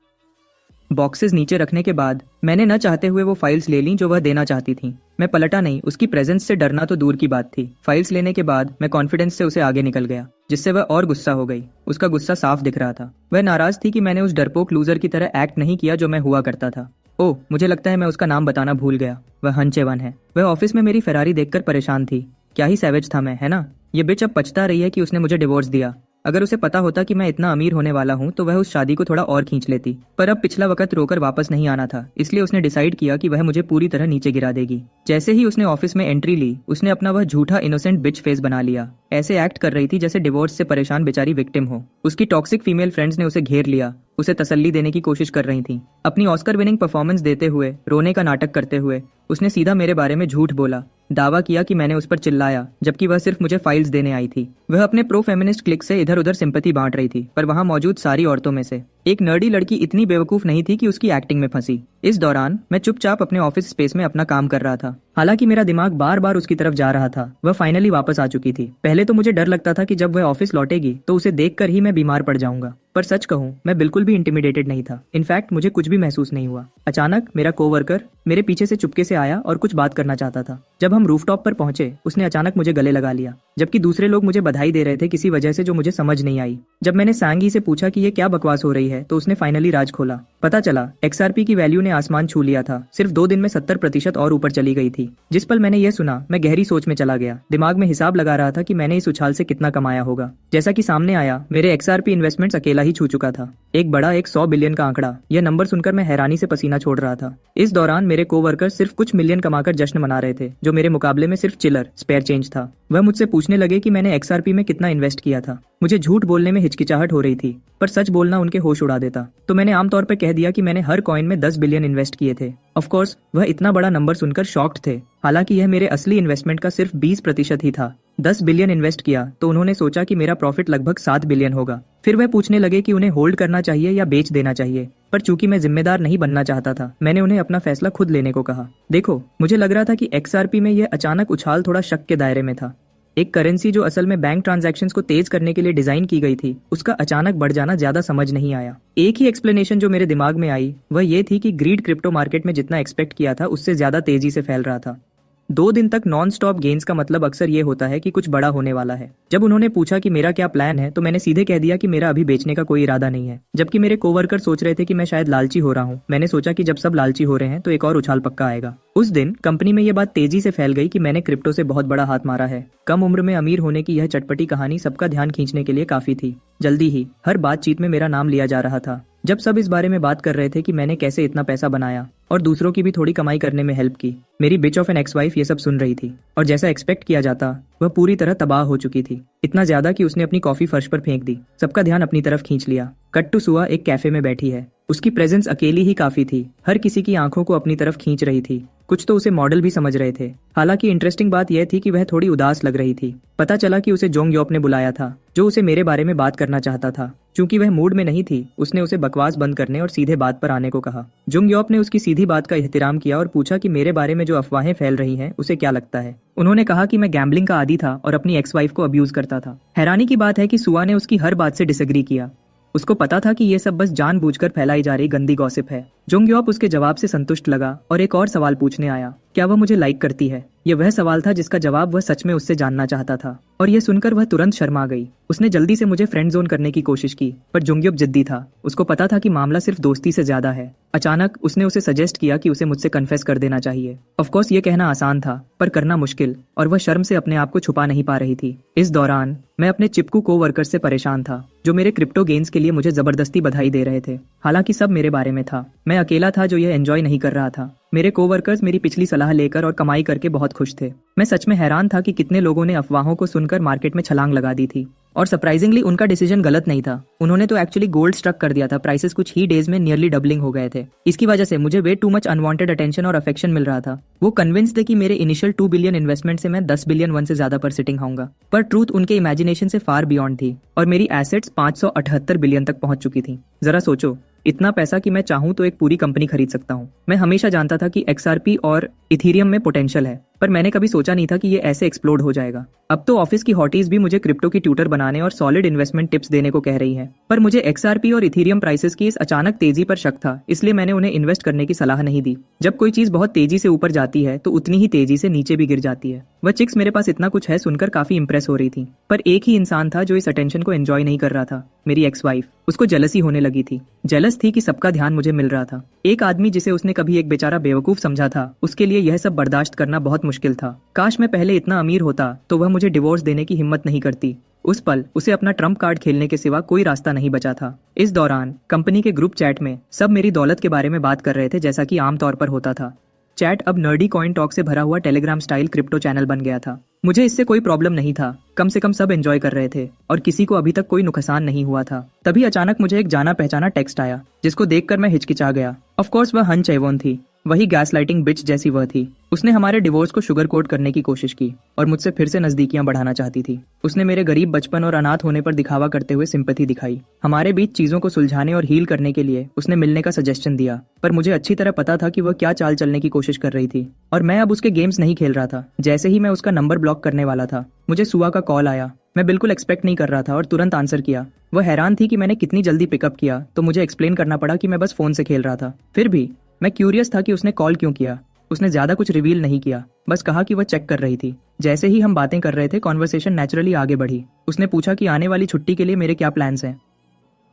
बॉक्सेस नीचे रखने के बाद मैंने न चाहते हुए वो फाइल्स ले लीं जो वह देना चाहती थी। मैं पलटा नहीं, उसकी प्रेजेंस से डरना तो दूर की बात थी। फाइल्स लेने के बाद मैं कॉन्फिडेंस से उसे आगे निकल गया, जिससे वह और गुस्सा हो गई। उसका गुस्सा साफ दिख रहा था। वह नाराज थी कि मैंने उस डरपोक लूजर की तरह एक्ट नहीं किया जो मैं हुआ करता था। ओह, मुझे लगता है मैं उसका नाम बताना भूल गया। वह हंचेवन है। वह ऑफिस में मेरी फेरारी देखकर परेशान थी। क्या ही सैवेज था मैं, है ना? ये बिच अब पछता रही है कि उसने मुझे डिवोर्स दिया। अगर उसे पता होता कि मैं इतना अमीर होने वाला हूँ तो वह उस शादी को थोड़ा और खींच लेती, पर अब पिछला वक्त रोकर वापस नहीं आना था, इसलिए उसने डिसाइड किया कि वह मुझे पूरी तरह नीचे गिरा देगी। जैसे ही उसने ऑफिस में एंट्री ली, उसने अपना वह झूठा इनोसेंट बिच फेस बना लिया। ऐसे एक्ट कर रही थी जैसे डिवोर्स से परेशान बेचारी विक्टिम हो। उसकी टॉक्सिक फीमेल फ्रेंड्स ने उसे घेर लिया, उसे तसल्ली देने की कोशिश कर रही थी। अपनी ऑस्कर विनिंग परफॉर्मेंस देते हुए, रोने का नाटक करते हुए उसने सीधा मेरे बारे में झूठ बोला, दावा किया कि मैंने उस पर चिल्लाया, जबकि वह सिर्फ मुझे फाइल्स देने आई थी। वह अपने प्रो फेमिनिस्ट क्लिक से इधर उधर सिंपैथी बांट रही थी, पर वहां मौजूद सारी औरतों में से एक नर्डी लड़की इतनी बेवकूफ नहीं थी कि उसकी एक्टिंग में फंसी। इस दौरान मैं चुपचाप अपने ऑफिस स्पेस में अपना काम कर रहा था। हालांकि मेरा दिमाग बार बार उसकी तरफ जा रहा था। वह फाइनली वापस आ चुकी थी। पहले तो मुझे डर लगता था कि जब वह ऑफिस लौटेगी तो उसे देखकर ही मैं बीमार पड़ जाऊंगा, पर सच कहूं, मैं बिल्कुल भी इंटिमिडेटेड नहीं था। इनफैक्ट मुझे कुछ भी महसूस नहीं हुआ। अचानक मेरा कोवर्कर मेरे पीछे से चुपके से आया और कुछ बात करना चाहता था। जब हम रूफटॉप पर पहुंचे, उसने अचानक मुझे गले लगा लिया, जबकि दूसरे लोग मुझे बधाई दे रहे थे किसी वजह से जो मुझे समझ नहीं आई। जब मैंने सांगी से पूछा कि ये क्या बकवास हो रही है, तो उसने फाइनली राज खोला। पता चला XRP की वैल्यू ने आसमान छू लिया था। सिर्फ 2 दिन में 70% और ऊपर चली गई थी। जिस पल मैंने ये सुना, मैं गहरी सोच में चला गया। दिमाग में हिसाब लगा रहा था कि मैंने इस उछाल से कितना कमाया होगा। जैसा कि सामने आया, मेरे XRP इन्वेस्टमेंट्स अकेला ही छू चुका था। एक बड़ा 100 बिलियन का आंकड़ा। यह नंबर सुनकर मैं हैरानी से पसीना छोड़ रहा था। इस दौरान मेरे कोवर्कर सिर्फ कुछ मिलियन कमाकर जश्न मना रहे थे, जो मेरे मुकाबले में सिर्फ चिलर स्पेयर चेंज था। वह मुझसे पूछने लगे कि मैंने XRP में कितना इन्वेस्ट किया था। मुझे झूठ बोलने में हिचकिचाहट हो रही थी, पर सच बोलना उनके होश उड़ा देता। तो मैंने आमतौर पर कह दिया कि मैंने हर कॉइन में 10 बिलियन इन्वेस्ट किए थे। ऑफ कोर्स वह इतना बड़ा नंबर सुनकर शॉक्ड थे। हालांकि यह मेरे असली इन्वेस्टमेंट का सिर्फ 20% ही था। 10 बिलियन इन्वेस्ट किया तो उन्होंने सोचा कि मेरा प्रॉफिट लगभग 7 बिलियन होगा। फिर वह पूछने लगे कि उन्हें होल्ड करना चाहिए या बेच देना चाहिए, पर चूंकि मैं जिम्मेदार नहीं बनना चाहता था, मैंने उन्हें अपना फैसला खुद लेने को कहा। देखो, मुझे लग रहा था कि XRP में यह अचानक उछाल थोड़ा शक के दायरे में था। एक करेंसी जो असल में बैंक ट्रांजैक्शंस को तेज करने के लिए डिजाइन की गई थी, उसका अचानक बढ़ जाना ज्यादा समझ नहीं आया। एक ही एक्सप्लेनेशन जो मेरे दिमाग में आई वह ये थी कि ग्रीड क्रिप्टो मार्केट में जितना एक्सपेक्ट किया था उससे ज्यादा तेजी से फैल रहा था। 2 दिन तक नॉन स्टॉप गेन्स का मतलब अक्सर ये होता है कि कुछ बड़ा होने वाला है। जब उन्होंने पूछा कि मेरा क्या प्लान है तो मैंने सीधे कह दिया कि मेरा अभी बेचने का कोई इरादा नहीं है। जबकि मेरे कोवर्कर सोच रहे थे कि मैं शायद लालची हो रहा हूँ। मैंने सोचा कि जब सब लालची हो रहे हैं तो एक और उछाल पक्का आएगा। उस दिन कंपनी में ये बात तेजी से फैल गई कि मैंने क्रिप्टो से बहुत बड़ा हाथ मारा है। कम उम्र में अमीर होने की यह चटपटी कहानी सबका ध्यान खींचने के लिए काफी थी। जल्दी ही हर बातचीत में मेरा नाम लिया जा रहा था। जब सब इस बारे में बात कर रहे थे कि मैंने कैसे इतना पैसा बनाया और दूसरों की भी थोड़ी कमाई करने में हेल्प की, मेरी bitch of an ex wife ये सब सुन रही थी और जैसा एक्सपेक्ट किया जाता वह पूरी तरह तबाह हो चुकी थी। इतना ज्यादा कि उसने अपनी कॉफी फर्श पर फेंक दी। सबका ध्यान अपनी तरफ खींच लिया। कट टू सुआ एक कैफे में बैठी है। उसकी प्रेजेंस अकेली ही काफी थी। हर किसी की आंखों को अपनी तरफ खींच रही थी। कुछ तो उसे मॉडल भी समझ रहे थे। हालांकि इंटरेस्टिंग बात यह थी कि वह थोड़ी उदास लग रही थी। पता चला कि उसे जोंग योप ने बुलाया था, जो उसे मेरे बारे में बात करना चाहता था। चूंकि वह मूड में नहीं थी, उसने उसे बकवास बंद करने और सीधे बात पर आने को कहा। जोंग योप ने उसकी सीधी बात का एहतराम किया और पूछा कि मेरे बारे में जो अफवाहें फैल रही हैं उसे क्या लगता है। उन्होंने कहा कि मैं गैम्बलिंग का आदी था और अपनी एक्स वाइफ को अब्यूज करता था। हैरानी की बात है कि सुआ ने उसकी हर बात से डिसएग्री किया। उसको पता था कि ये सब बस जानबूझकर फैलाई जा रही गंदी गॉसिप है। जोंग योप उसके जवाब से संतुष्ट लगा और एक और सवाल पूछने आया, क्या वह मुझे लाइक करती है? यह वह सवाल था जिसका जवाब वह सच में उससे जानना चाहता था और यह सुनकर वह तुरंत शर्मा गई। उसने जल्दी से मुझे फ्रेंड जोन करने की कोशिश की, पर जोंग योप जिद्दी था। उसको पता था कि मामला सिर्फ दोस्ती से ज्यादा है। अचानक उसने उसे सजेस्ट किया कि उसे मुझसे कन्फेस कर देना चाहिए। ऑफ कोर्स ये कहना आसान था, पर करना मुश्किल, और वह शर्म से अपने आप को छुपा नहीं पा रही थी। इस दौरान मैं अपने चिपकू कोवर्कर से परेशान था, जो मेरे क्रिप्टो गेन्स के लिए मुझे जबरदस्ती बधाई दे रहे थे। हालांकि सब मेरे बारे में था। मैं अकेला था जो यह एंजॉय नहीं कर रहा था। मेरे कोवर्कर्स मेरी पिछली सलाह लेकर और कमाई करके बहुत खुश थे। मैं सच में हैरान था कि कितने लोगों ने अफवाहों को सुनकर मार्केट में छलांग लगा दी थी। और सरप्राइजिंगली उनका डिसीजन गलत नहीं था। उन्होंने तो एक्चुअली गोल्ड स्ट्रक कर दिया था। प्राइसेस कुछ ही डेज में नियरली डबलिंग हो गए थे। इसकी वजह से मुझे way too much unwanted attention और अफेक्शन मिल रहा था। वो कन्विंस थे कि मेरे इनिशियल 2 बिलियन इन्वेस्टमेंट से मैं 10 बिलियन वन से ज्यादा पर सिटिंग होऊंगा। पर ट्रूथ उनके इमेजिनेशन से फार बियॉन्ड थी और मेरी एसेट्स 578 बिलियन तक पहुंच चुकी थी। जरा सोचो, इतना पैसा कि मैं चाहूं तो एक पूरी कंपनी खरीद सकता हूं। मैं हमेशा जानता था कि XRP और इथेरियम में पोटेंशियल है, पर मैंने कभी सोचा नहीं था कि ये ऐसे एक्सप्लोड हो जाएगा। अब तो ऑफिस की हॉटीज भी मुझे क्रिप्टो की ट्यूटर बनाने और सॉलिड इन्वेस्टमेंट टिप्स देने को कह रही है। पर मुझे XRP और इथेरियम प्राइसेस की इस अचानक तेजी पर शक था, इसलिए मैंने उन्हें इन्वेस्ट करने की सलाह नहीं दी। जब कोई चीज बहुत तेजी से ऊपर जाती है तो उतनी ही तेजी से नीचे भी गिर जाती है। वह चिक्स मेरे पास इतना कुछ है सुनकर काफी इंप्रेस हो रही थी, पर एक ही इंसान था जो इस अटेंशन को एंजॉय नहीं कर रहा था, मेरी एक्स वाइफ। उसको जेलसी होने लगी थी। जेलस थी कि सबका ध्यान मुझे मिल रहा था। एक आदमी जिसे उसने कभी एक बेचारा बेवकूफ समझा था, उसके लिए यह सब बर्दाश्त करना बहुत मुश्किल था। काश मैं पहले इतना अमीर होता तो वह मुझे डिवोर्स देने की हिम्मत नहीं करती। उस पल उसे अपना ट्रम्प कार्ड खेलने के सिवा कोई रास्ता नहीं बचा था। इस दौरान कंपनी के ग्रुप चैट में सब मेरी दौलत के बारे में बात कर रहे थे, जैसा कि आमतौर पर होता था। चैट अब नर्डी कॉइन टॉक से भरा हुआ टेलीग्राम स्टाइल क्रिप्टो चैनल बन गया था। मुझे इससे कोई प्रॉब्लम नहीं था। कम से कम सब एंजॉय कर रहे थे और किसी को अभी तक कोई नुकसान नहीं हुआ था। तभी अचानक मुझे एक जाना पहचाना टेक्स्ट आया, जिसको देखकर मैं हिचकिचा गया। ऑफ कोर्स वह हन चैवोन थी। वही गैस लाइटिंग बिच जैसी वह थी। उसने हमारे डिवोर्स को शुगर कोट करने की कोशिश की और मुझसे फिर से नजदीकियां बढ़ाना चाहती थी। उसने मेरे गरीब बचपन और अनाथ होने पर दिखावा करते हुए सिंपैथी दिखाई। हमारे बीच चीजों को सुलझाने और हील करने के लिए उसने मिलने का सजेशन दिया, पर मुझे अच्छी तरह पता था कि वह क्या चाल चलने की कोशिश कर रही थी और मैं अब उसके गेम्स नहीं खेल रहा था। जैसे ही मैं उसका नंबर ब्लॉक करने वाला था, मुझे सुआ का कॉल आया। मैं बिल्कुल एक्सपेक्ट नहीं कर रहा था और तुरंत आंसर किया। वह हैरान थी कि मैंने कितनी जल्दी पिकअप किया, तो मुझे एक्सप्लेन करना पड़ा कि मैं बस फोन से खेल रहा था। फिर भी मैं क्यूरियस था कि उसने कॉल क्यों किया। उसने ज्यादा कुछ रिवील नहीं किया, बस कहा कि वह चेक कर रही थी। जैसे ही हम बातें कर रहे थे, कॉन्वर्सेशन नेचुरली आगे बढ़ी। उसने पूछा कि आने वाली छुट्टी के लिए मेरे क्या प्लान्स हैं।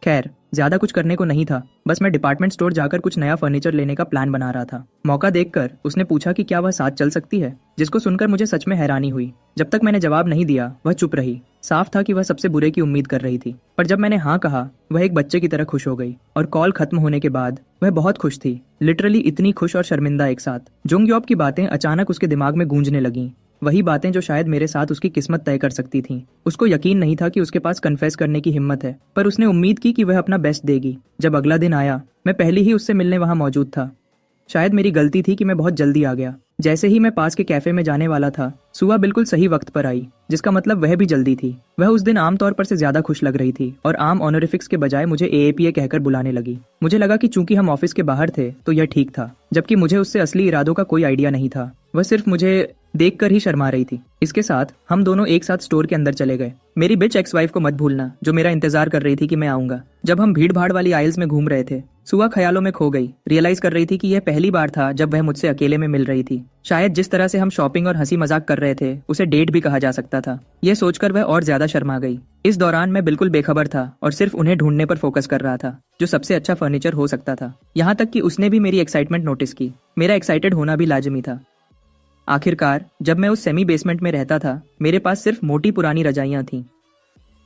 खैर, ज्यादा कुछ करने को नहीं था, बस मैं डिपार्टमेंट स्टोर जाकर कुछ नया फर्नीचर लेने का प्लान बना रहा था। मौका देखकर उसने पूछा कि क्या वह साथ चल सकती है, जिसको सुनकर मुझे सच में हैरानी हुई। जब तक मैंने जवाब नहीं दिया, वह चुप रही। साफ था कि वह सबसे बुरे की उम्मीद कर रही थी, पर जब मैंने हाँ कहा, वह एक बच्चे की तरह खुश हो गई। और कॉल खत्म होने के बाद वह बहुत खुश थी, लिटरली इतनी खुश और शर्मिंदा एक साथ। जोंग योप की बातें अचानक उसके दिमाग में गूंजने लगीं। वही बातें जो शायद मेरे साथ उसकी किस्मत तय कर सकती थीं। उसको यकीन नहीं था कि उसके पास कन्फेस करने की हिम्मत है, पर उसने उम्मीद की कि वह अपना बेस्ट देगी। जब अगला दिन आया, मैं पहले ही उससे मिलने वहां मौजूद था। शायद मेरी गलती थी कि मैं बहुत जल्दी आ गया। जैसे ही मैं पास के कैफे में जाने वाला था, सुआ बिल्कुल सही वक्त पर आई, जिसका मतलब वह भी जल्दी थी। वह उस दिन आमतौर पर से ज्यादा खुश लग रही थी और आम ऑनरिफिक्स के बजाय मुझे AAPA कहकर बुलाने लगी। मुझे लगा कि चूंकि हम ऑफिस के बाहर थे तो यह ठीक था, जबकि मुझे उससे असली इरादों का कोई आइडिया नहीं था। वह सिर्फ मुझे देखकर ही शर्मा रही थी। इसके साथ हम दोनों एक साथ स्टोर के अंदर चले गए। मेरी बिच एक्स वाइफ को मत भूलना, जो मेरा इंतजार कर रही थी कि मैं आऊंगा। जब हम भीड़ भाड़ वाली आइल्स में घूम रहे थे, सुआ ख्यालों में खो गई। रियलाइज कर रही थी कि यह पहली बार था जब वह मुझसे अकेले में मिल रही थी। शायद जिस तरह से हम शॉपिंग और हंसी मजाक कर रहे थे उसे डेट भी कहा जा सकता था। यह सोचकर वह और ज्यादा शर्मा गई। इस दौरान मैं बिल्कुल बेखबर था और सिर्फ उन्हें ढूंढने पर फोकस कर रहा था जो सबसे अच्छा फर्नीचर हो सकता था। यहाँ तक कि उसने भी मेरी एक्साइटमेंट नोटिस की। मेरा एक्साइटेड होना भी लाजमी था। आखिरकार जब मैं उस सेमी बेसमेंट में रहता था मेरे पास सिर्फ मोटी पुरानी रजाइयां थीं।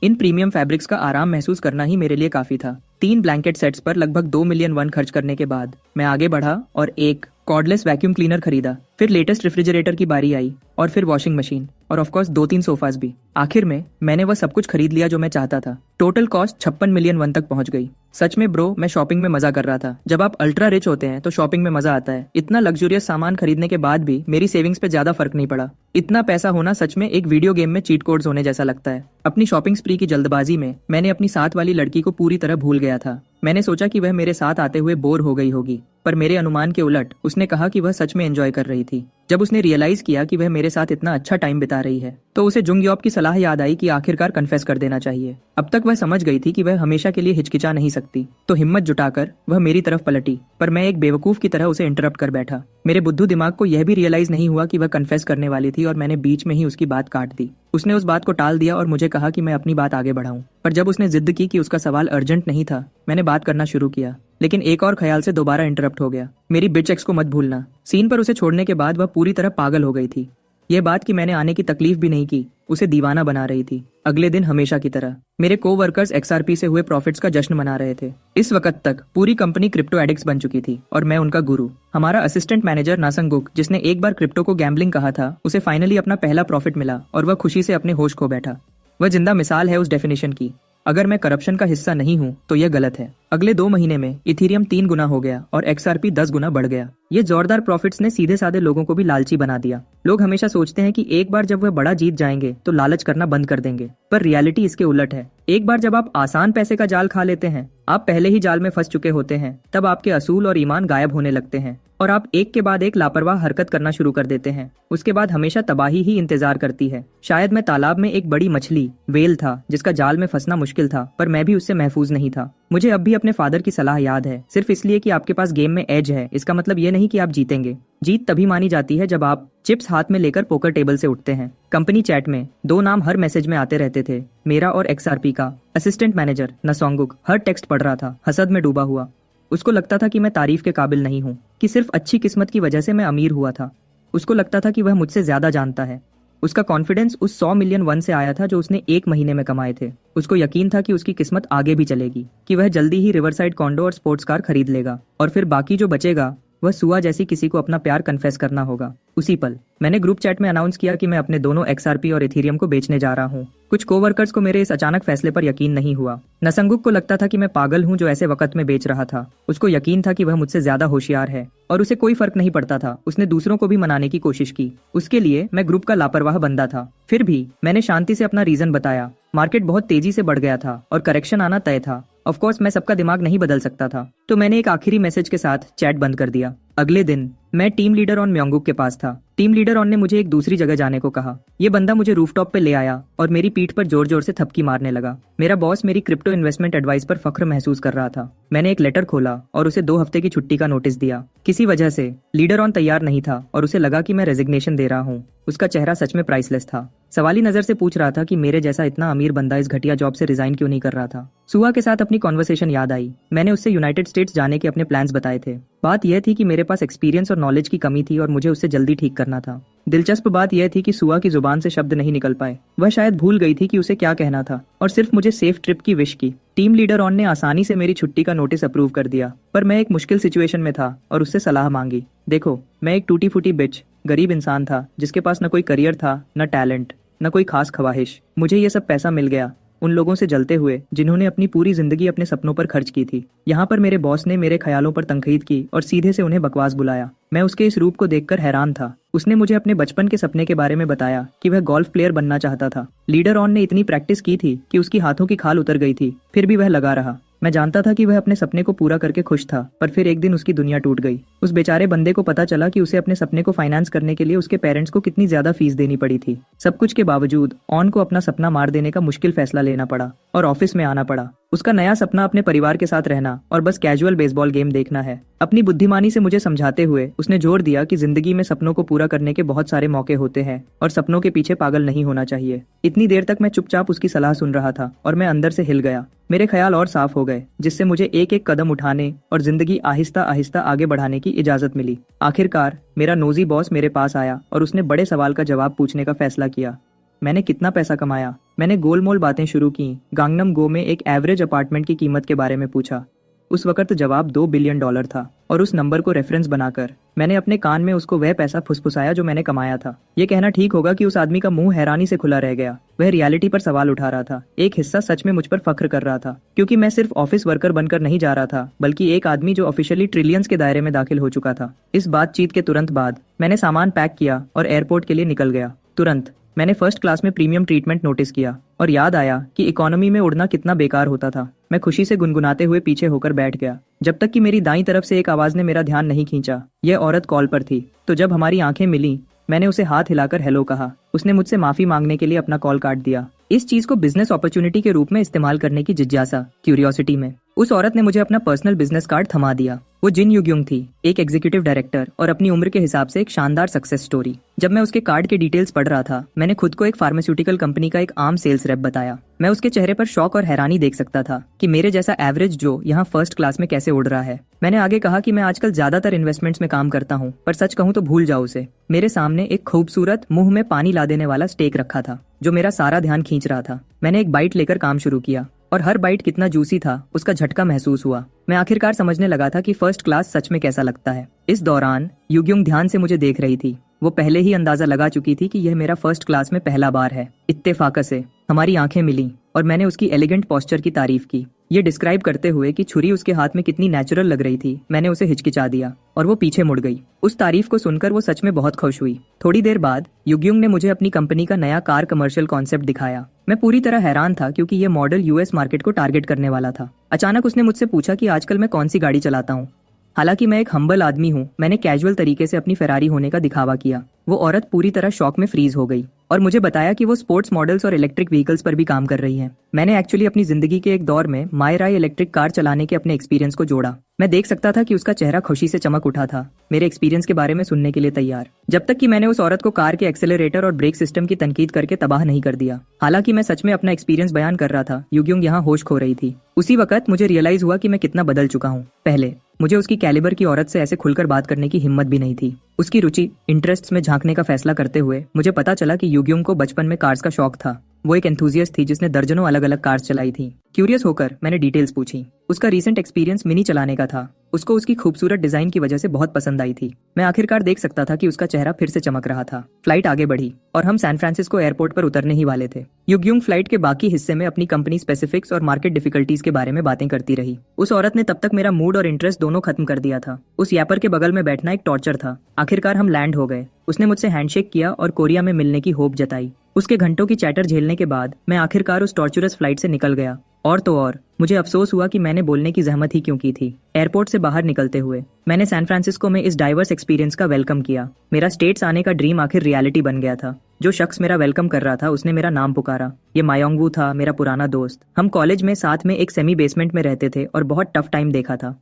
इन प्रीमियम फैब्रिक्स का आराम महसूस करना ही मेरे लिए काफी था। 3 ब्लैंकेट सेट्स पर लगभग 2 मिलियन वन खर्च करने के बाद मैं आगे बढ़ा और एक कॉर्डलेस वैक्यूम क्लीनर खरीदा। फिर लेटेस्ट रेफ्रिजरेटर की बारी आई और फिर वॉशिंग मशीन और ऑफ कोर्स 2-3 सोफास भी। आखिर में मैंने वह सब कुछ खरीद लिया जो मैं चाहता था। टोटल कॉस्ट 56 मिलियन वन तक पहुंच गई। सच में ब्रो, मैं शॉपिंग में मजा कर रहा था। जब आप अल्ट्रा रिच होते हैं तो शॉपिंग में मजा आता है। इतना लग्जरियस सामान खरीदने के बाद भी मेरी सेविंग्स पे ज्यादा फर्क नहीं पड़ा। इतना पैसा होना सच में एक वीडियो गेम में चीट कोड्स होने जैसा लगता है। अपनी शॉपिंग स्प्री की जल्दबाजी में मैंने अपनी साथ वाली लड़की को पूरी तरह भूल गया था। मैंने सोचा कि वह मेरे साथ आते हुए बोर हो गई होगी, पर मेरे अनुमान के उलट उसने कहा कि वह सच में एंजॉय कर रही थी। जब उसने रियलाइज किया कि वह मेरे साथ इतना अच्छा टाइम बिता रही है तो उसे जुंगयॉब की सलाह याद आई कि आखिरकार कन्फेस कर देना चाहिए। अब तक वह समझ गई थी कि वह हमेशा के लिए हिचकिचा नहीं सकती, तो हिम्मत जुटाकर वह मेरी तरफ पलटी। पर मैं एक बेवकूफ की तरह उसे इंटरप्ट कर बैठा। मेरे बुद्धू दिमाग को यह भी रियलाइज नहीं हुआ कि वह कन्फेस करने वाली थी और मैंने बीच में ही उसकी बात काट दी। उसने उस बात को टाल दिया और मुझे कहा कि मैं अपनी बात आगे बढ़ाऊं। पर जब उसने जिद की कि उसका सवाल अर्जेंट नहीं था, मैंने बात करना शुरू किया। लेकिन एक और ख्याल से दोबारा इंटरप्ट हो गया। मेरी बिच एक्स को मत भूलना। सीन पर उसे छोड़ने के बाद वह पूरी तरह पागल हो गई थी। यह बात कि मैंने आने की तकलीफ भी नहीं की उसे दीवाना बना रही थी। अगले दिन हमेशा की तरह मेरे कोवर्कर्स XRP से हुए प्रॉफिट्स का जश्न मना रहे थे। इस वक्त तक पूरी कंपनी क्रिप्टो एडिक्ट्स बन चुकी थी और मैं उनका गुरु। हमारा असिस्टेंट मैनेजर नासंगुक, जिसने एक बार क्रिप्टो को गैम्बलिंग कहा था, उसे फाइनली अपना पहला प्रॉफिट मिला और वह खुशी से अपने होश खो बैठा। वह जिंदा मिसाल है उस डेफिनेशन की। अगर मैं करप्शन का हिस्सा नहीं हूँ तो यह गलत है। अगले 2 महीने में इथीरियम 3 गुना हो गया और XRP 10 गुना बढ़ गया। ये जोरदार प्रॉफिट्स ने सीधे साधे लोगों को भी लालची बना दिया। लोग हमेशा सोचते हैं कि एक बार जब वह बड़ा जीत जाएंगे तो लालच करना बंद कर देंगे, पर रियलिटी इसके उलट है। एक बार जब आप आसान पैसे का जाल खा लेते हैं, आप पहले ही जाल में फंस चुके होते हैं, तब आपके असूल और ईमान गायब होने लगते हैं और आप एक के बाद एक लापरवाह हरकत करना शुरू कर देते हैं। उसके बाद हमेशा तबाही ही इंतजार करती है। शायद मैं तालाब में एक बड़ी मछली वेल था जिसका जाल में फंसना मुश्किल था, पर मैं भी उससे महफूज नहीं था। मुझे अब भी अपने फादर की सलाह याद है। सिर्फ इसलिए कि आपके पास गेम में एज है, इसका मतलब ये नहीं कि आप जीतेंगे। जीत तभी मानी जाती है जब आप चिप्स हाथ में लेकर पोकर टेबल से उठते हैं। कंपनी चैट में 2 नाम हर मैसेज में आते रहते थे, मेरा और XRP का। असिस्टेंट मैनेजर नासोंगुक हर टेक्स्ट पढ़ रहा था, हसद में डूबा हुआ। उसको लगता था कि मैं तारीफ के काबिल नहीं हूँ, कि सिर्फ अच्छी किस्मत की वजह से मैं अमीर हुआ था। उसको लगता था कि वह मुझसे ज्यादा जानता है। उसका कॉन्फिडेंस उस 100 मिलियन वन से आया था जो उसने 1 महीने में कमाए थे। उसको यकीन था कि उसकी किस्मत आगे भी चलेगी, कि वह जल्दी ही रिवरसाइड कॉन्डो और स्पोर्ट्स कार खरीद लेगा और फिर बाकी जो बचेगा वह सुआ जैसी किसी को अपना प्यार कन्फेस करना होगा। उसी पल मैंने ग्रुप चैट में अनाउंस किया कि मैं अपने दोनों XRP और इथीरियम को बेचने जा रहा हूँ। कुछ कोवर्कर्स को मेरे इस अचानक फैसले पर यकीन नहीं हुआ। नसंगुक को लगता था कि मैं पागल हूँ जो ऐसे वक्त में बेच रहा था। उसको यकीन था कि वह मुझसे ज्यादा होशियार है और उसे कोई फर्क नहीं पड़ता था। उसने दूसरों को भी मनाने की कोशिश की। उसके लिए मैं ग्रुप का लापरवाह बंदा था। फिर भी मैंने शांति से अपना रीजन बताया। मार्केट बहुत तेजी से बढ़ गया था और करेक्शन आना तय था। ऑफ कोर्स मैं सबका दिमाग नहीं बदल सकता था, तो मैंने एक आखिरी मैसेज के साथ चैट बंद कर दिया। अगले दिन मैं टीम लीडर ऑन म्योंगुक के पास था। टीम लीडर ऑन ने मुझे एक दूसरी जगह जाने को कहा। ये बंदा मुझे रूफटॉप पे ले आया और मेरी पीठ पर जोर जोर से थपकी मारने लगा। मेरा बॉस मेरी क्रिप्टो इन्वेस्टमेंट एडवाइस पर फख्र महसूस कर रहा था। मैंने एक लेटर खोला और उसे 2 हफ्ते की छुट्टी का नोटिस दिया। किसी वजह से लीडर ऑन तैयार नहीं था और उसे लगा कि मैं रेजिग्नेशन दे रहा हूँ। उसका चेहरा सच में प्राइसलेस था। सवाली नजर से पूछ रहा था कि मेरे जैसा इतना अमीर बंदा इस घटिया जॉब से रिजाइन क्यों नहीं कर रहा था। सुआ के साथ अपनी कॉन्वर्सेशन याद आई। मैंने उससे यूनाइटेड स्टेट्स जाने के अपने प्लान्स बताए थे। बात यह थी कि मेरे पास एक्सपीरियंस और नॉलेज की कमी थी और मुझे उससे जल्दी ठीक करना था। दिलचस्प बात यह थी कि सुआ की जुबान से शब्द नहीं निकल पाए। वह शायद भूल गई थी कि उसे क्या कहना था और सिर्फ मुझे सेफ ट्रिप की विश की। टीम लीडर ऑन ने आसानी से मेरी छुट्टी का नोटिस अप्रूव कर दिया, पर मैं एक मुश्किल सिचुएशन में था और उससे सलाह मांगी। देखो, मैं एक टूटी फूटी बिच गरीब इंसान था जिसके पास न कोई करियर था, न टैलेंट, न कोई खास ख्वाहिश। मुझे ये सब पैसा मिल गया उन लोगों से जलते हुए जिन्होंने अपनी पूरी जिंदगी अपने सपनों पर खर्च की थी। यहाँ पर मेरे बॉस ने मेरे ख्यालों पर तनकीद की और सीधे से उन्हें बकवास बुलाया। मैं उसके इस रूप को देखकर हैरान था। उसने मुझे अपने बचपन के सपने के बारे में बताया कि वह गोल्फ प्लेयर बनना चाहता था। लीडर ऑन ने इतनी प्रैक्टिस की थी कि उसकी हाथों की खाल उतर गई थी, फिर भी वह लगा रहा। मैं जानता था कि वह अपने सपने को पूरा करके खुश था, पर फिर एक दिन उसकी दुनिया टूट गई। उस बेचारे बंदे को पता चला कि उसे अपने सपने को फाइनेंस करने के लिए उसके पेरेंट्स को कितनी ज्यादा फीस देनी पड़ी थी। सब कुछ के बावजूद ऑन को अपना सपना मार देने का मुश्किल फैसला लेना पड़ा। और ऑफिस में आना पड़ा। उसका नया सपना अपने परिवार के साथ रहना और बस कैजुअल बेसबॉल गेम देखना है। अपनी बुद्धिमानी से मुझे समझाते हुए उसने जोर दिया कि जिंदगी में सपनों को पूरा करने के बहुत सारे मौके होते हैं और सपनों के पीछे पागल नहीं होना चाहिए। इतनी देर तक मैं चुपचाप उसकी सलाह सुन रहा था और मैं अंदर से हिल गया। मेरे ख्याल और साफ हो गए, जिससे मुझे एक एक कदम उठाने और जिंदगी आहिस्ता आहिस्ता आगे बढ़ाने की इजाजत मिली। आखिरकार मेरा नोजी बॉस मेरे पास आया और उसने बड़े सवाल का जवाब पूछने का फैसला किया। मैंने कितना पैसा कमाया? मैंने गोलमोल बातें शुरू की। गांगनम गो में एक एवरेज अपार्टमेंट की कीमत के बारे में पूछा। उस वक्त जवाब $2 बिलियन था और उस नंबर को रेफरेंस बनाकर मैंने अपने कान में उसको वह पैसा फुसफुसाया जो मैंने कमाया था। ये कहना ठीक होगा कि उस आदमी का मुंह हैरानी से खुला रह गया। वह रियलिटी पर सवाल उठा रहा था। एक हिस्सा सच में मुझ पर फख्र कर रहा था, क्योंकि मैं सिर्फ ऑफिस वर्कर बनकर नहीं जा रहा था, बल्कि एक आदमी जो ऑफिशियली ट्रिलियंस के दायरे में दाखिल हो चुका था। इस बातचीत के तुरंत बाद मैंने सामान पैक किया और एयरपोर्ट के लिए निकल गया। तुरंत मैंने फर्स्ट क्लास में प्रीमियम ट्रीटमेंट नोटिस किया और याद आया कि इकोनॉमी में उड़ना कितना बेकार होता था। मैं खुशी से गुनगुनाते हुए पीछे होकर बैठ गया, जब तक कि मेरी दाईं तरफ से एक आवाज ने मेरा ध्यान नहीं खींचा। यह औरत कॉल पर थी, तो जब हमारी आंखें मिली मैंने उसे हाथ हिलाकर हेलो कहा। उसने मुझसे माफी मांगने के लिए अपना कॉल काट दिया। इस चीज को बिजनेस अपॉर्चुनिटी के रूप में इस्तेमाल करने की जिज्ञासा, क्यूरियोसिटी में उस औरत ने मुझे अपना पर्सनल बिजनेस कार्ड थमा दिया। वो जिन युग्युंग थी, एक एग्जीक्यूटिव डायरेक्टर और अपनी उम्र के हिसाब से एक शानदार सक्सेस स्टोरी। जब मैं उसके कार्ड के डिटेल्स पढ़ रहा था, मैंने खुद को एक फार्मास्यूटिकल कंपनी का एक आम सेल्स रेप बताया। मैं उसके चेहरे पर शौक और हैरानी देख सकता था कि मेरे जैसा एवरेज जो यहाँ फर्स्ट क्लास में कैसे उड़ रहा है। मैंने आगे कहा कि मैं आजकल ज्यादातर इन्वेस्टमेंट्स में काम करता हूँ, पर सच कहूँ तो भूल जाओ उसे। मेरे सामने एक खूबसूरत मुंह में पानी ला देने वाला स्टेक रखा था जो मेरा सारा ध्यान खींच रहा था। मैंने एक बाइट लेकर काम शुरू किया और हर बाइट कितना जूसी था उसका झटका महसूस हुआ। मैं आखिरकार समझने लगा था कि फर्स्ट क्लास सच में कैसा लगता है। इस दौरान युग्युंग ध्यान से मुझे देख रही थी। वो पहले ही अंदाजा लगा चुकी थी कि यह मेरा फर्स्ट क्लास में पहला बार है। इत्तेफाक से हमारी आंखें मिली और मैंने उसकी एलिगेंट पोस्चर की तारीफ की, ये डिस्क्राइब करते हुए कि छुरी उसके हाथ में कितनी नेचुरल लग रही थी। मैंने उसे हिचकिचा दिया और वो पीछे मुड़ गई। उस तारीफ को सुनकर वो सच में बहुत खुश हुई। थोड़ी देर बाद युग्युंग ने मुझे अपनी कंपनी का नया कार कमर्शियल कॉन्सेप्ट दिखाया। मैं पूरी तरह हैरान था क्योंकि ये मॉडल यूएस मार्केट को टारगेट करने वाला था। अचानक उसने मुझसे पूछा कि आजकल मैं कौन सी गाड़ी चलाता हूँ। हालांकि मैं एक हम्बल आदमी हूँ, मैंने कैजुअल तरीके से अपनी फेरारी होने का दिखावा किया। वो औरत पूरी तरह शॉक में फ्रीज हो गई और मुझे बताया कि वो स्पोर्ट्स मॉडल्स और इलेक्ट्रिक व्हीकल्स पर भी काम कर रही है। मैंने एक्चुअली अपनी जिंदगी के एक दौर में मायराई इलेक्ट्रिक कार चलाने के अपने एक्सपीरियंस को जोड़ा। मैं देख सकता था कि उसका चेहरा खुशी से चमक उठा था, मेरे एक्सपीरियंस के बारे में सुनने के लिए तैयार, जब तक कि मैंने उस औरत को कार के एक्सेलरेटर और ब्रेक सिस्टम की तनकीद करके तबाह नहीं कर दिया। हालांकि मैं सच में अपना एक्सपीरियंस बयान कर रहा था, युग्युंग यहाँ होश खो रही थी। उसी वक्त मुझे रियलाइज हुआ कि मैं कितना बदल चुका हूँ। पहले मुझे उसकी कैलिबर की औरत से ऐसे खुलकर बात करने की हिम्मत भी नहीं थी। उसकी रुचि, इंटरेस्ट्स में झांकने का फैसला करते हुए मुझे पता चला कि युग्युंग को बचपन में कार्स का शौक था। वो एक एंथुजियास्ट थी जिसने दर्जनों अलग अलग कार्स चलाई थी। क्यूरियस होकर मैंने डिटेल्स पूछी। उसका रीसेंट एक्सपीरियंस मिनी चलाने का था। उसको उसकी खूबसूरत डिजाइन की वजह से बहुत पसंद आई थी। मैं आखिरकार देख सकता था कि उसका चेहरा फिर से चमक रहा था। फ्लाइट आगे बढ़ी और हम सैन फ्रांसिस्को एयरपोर्ट पर उतरने ही वाले थे। युग्युंग फ्लाइट के बाकी हिस्से में अपनी कंपनी स्पेसिफिक्स और मार्केट डिफिकल्टीज के बारे में बातें करती रही। उस औरत ने तब तक मेरा मूड और इंटरेस्ट दोनों खत्म कर दिया था। उस यापर के बगल में बैठना एक टॉर्चर था। आखिरकार हम लैंड हो गए। उसने मुझसे हैंडशेक किया और कोरिया में मिलने की होप जताई। उसके घंटों की चैटर झेलने के बाद मैं आखिरकार उस टॉर्चरस फ्लाइट से निकल गया। और तो और मुझे अफसोस हुआ कि मैंने बोलने की जहमत ही क्यों की थी। एयरपोर्ट से बाहर निकलते हुए मैंने सैन फ्रांसिस्को में इस डाइवर्स एक्सपीरियंस का वेलकम किया। मेरा स्टेट्स आने का ड्रीम आखिर रियलिटी बन गया था। जो शख्स मेरा वेलकम कर रहा था उसने मेरा नाम पुकारा। ये मायोंगवू था, मेरा पुराना दोस्त। हम कॉलेज में साथ में एक सेमी बेसमेंट में रहते थे और बहुत टफ टाइम देखा था।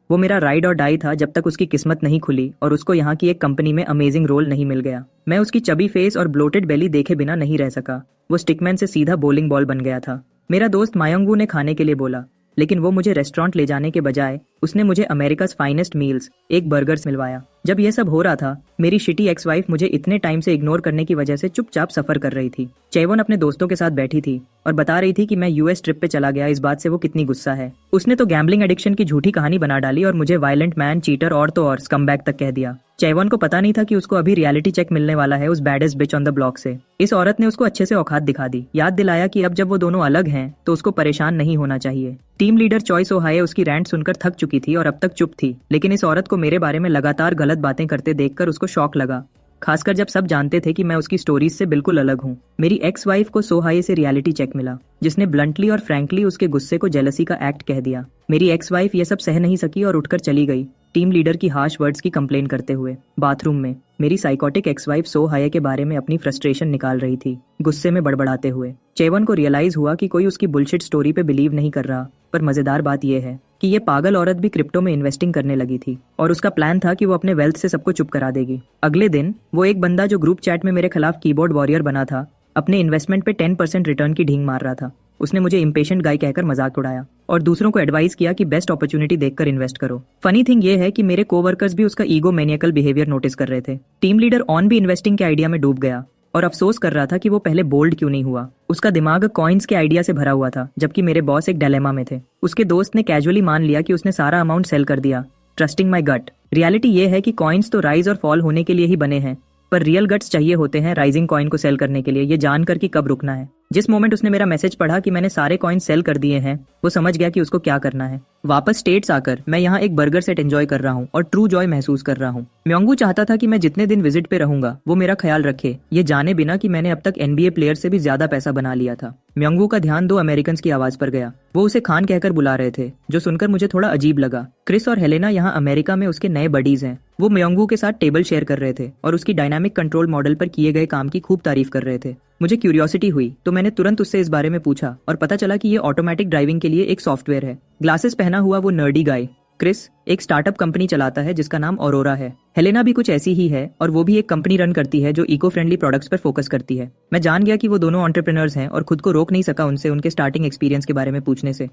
वो मेरा राइड और डाई था जब तक उसकी किस्मत नहीं खुली और उसको यहाँ की एक कंपनी में अमेजिंग रोल नहीं मिल गया। मैं उसकी चबी फेस और ब्लोटेड बेली देखे बिना नहीं रह सका। वो स्टिकमैन से सीधा बॉलिंग बॉल बन गया था। मेरा दोस्त मायोंगवू ने खाने के लिए बोला, लेकिन वो मुझे रेस्टोरेंट ले जाने के बजाय उसने मुझे अमेरिका's फाइनेस्ट मील्स, एक बर्गर्स मिलवाया। जब ये सब हो रहा था, मेरी शिटी एक्स वाइफ मुझे इतने टाइम से इग्नोर करने की वजह से चुपचाप सफर कर रही थी। चेवोन अपने दोस्तों के साथ बैठी थी और बता रही थी कि मैं यूएस ट्रिप पे चला गया, इस बात से वो कितनी गुस्सा है। उसने तो गैम्बलिंग एडिक्शन की झूठी कहानी बना डाली और मुझे वायलेंट मैन, चीटर और तो और स्कमबैग तक कह दिया। चेवोन को पता नहीं था कि उसको अभी रियलिटी चेक मिलने वाला है उस baddest bitch on the block से। इस औरत ने उसको अच्छे से औकात दिखा दी, याद दिलाया कि अब जब वो दोनों अलग हैं तो उसको परेशान नहीं होना चाहिए। टीम लीडर चॉइस ओहाये उसकी रैंट सुनकर थक चुकी थी और अब तक चुप थी, लेकिन इस औरत को मेरे बारे में लगातार गलत बातें करते देखकर उसको शौक लगा, खासकर जब सब जानते थे कि मैं उसकी स्टोरीज से बिल्कुल अलग हूँ। मेरी एक्स वाइफ को सोहाये से रियलिटी चेक मिला, जिसने ब्लंटली और फ्रैंकली उसके गुस्से को जेलसी का एक्ट कह दिया। मेरी एक्स वाइफ ये सब सह नहीं सकी और उठकर चली गई टीम लीडर की हार्श वर्ड्स की कंप्लेन करते हुए। बाथरूम में मेरी साइकोटिक एक्स वाइफ सो हाये के बारे में अपनी फ्रस्ट्रेशन निकाल रही थी, गुस्से में बड़बड़ाते हुए। चेवन को रियलाइज हुआ कि कोई उसकी बुलशिट स्टोरी पे बिलीव नहीं कर रहा, पर मजेदार बात यह है कि ये पागल औरत भी क्रिप्टो में इन्वेस्टिंग करने लगी थी और उसका प्लान था कि वो अपने वेल्थ से सबको चुप करा देगी। अगले दिन वो एक बंदा जो ग्रुप चैट में मेरे खिलाफ कीबोर्ड वॉरियर बना था, अपने इन्वेस्टमेंट पे 10% रिटर्न की ढींग मार रहा था। उसने मुझे इम्पेशेंट गाय कहकर मजाक उड़ाया और दूसरों को एडवाइस किया कि बेस्ट अपॉर्चुनिटी देखकर इन्वेस्ट करो। फनी थिंग ये है कि मेरे कोवर्कर्स भी उसका ईगो मैनियकल बिहेवियर नोटिस कर रहे थे। टीम लीडर ऑन भी इन्वेस्टिंग के आइडिया में डूब गया और अफसोस कर रहा था कि वो पहले बोल्ड क्यों नहीं हुआ। उसका दिमाग कॉइन्स के आइडिया से भरा हुआ था, जबकि मेरे बॉस एक डायलेमा में थे। उसके दोस्त ने कैजुअली मान लिया कि उसने सारा अमाउंट सेल कर दिया, ट्रस्टिंग माई गट। रियलिटी ये है कि कॉइन्स तो राइज और फॉल होने के लिए ही बने हैं, पर रियल गट्स चाहिए होते हैं राइजिंग कॉइन को सेल करने के लिए, ये जानकर कि कब रुकना है। जिस मोमेंट उसने मेरा मैसेज पढ़ा कि मैंने सारे कॉइन सेल कर दिए हैं, वो समझ गया कि उसको क्या करना है। वापस स्टेट्स आकर मैं यहाँ एक बर्गर सेट एंजॉय कर रहा हूँ और ट्रू जॉय महसूस कर रहा हूँ। म्योंगू चाहता था कि मैं जितने दिन विजिट पे रहूंगा वो मेरा ख्याल रखे, ये जाने बिना कि मैंने अब तक NBA प्लेयर से भी ज्यादा पैसा बना लिया था। म्योंगू का ध्यान 2 अमेरिकन की आवाज पर गया। वो उसे खान कहकर बुला रहे थे, जो सुनकर मुझे थोड़ा अजीब लगा। क्रिस और हेलेना यहाँ अमेरिका में उसके नए बडीज हैं। वो म्योंगू के साथ टेबल शेयर कर रहे थे और उसकी डायनामिक कंट्रोल मॉडल पर किए गए काम की खूब तारीफ कर रहे थे। मुझे क्यूरियोसिटी हुई तो मैंने तुरंत उससे इस बारे में पूछा और पता चला कि ये ऑटोमेटिक ड्राइविंग के लिए एक सॉफ्टवेयर है। ग्लासेस पहना हुआ वो नर्डी गाय क्रिस एक स्टार्टअप कंपनी चलाता है जिसका नाम ऑरोरा है। हेलेना भी कुछ ऐसी ही है और वो भी एक कंपनी रन करती है जो इको फ्रेंडली प्रोडक्ट्स पर फोकस करती है। मैं जान गया कि वो दोनों एंटरप्रेन्योर्स हैं और खुद को रोक नहीं सका उनसे उनके स्टार्टिंग एक्सपीरियंस के बारे में पूछने से।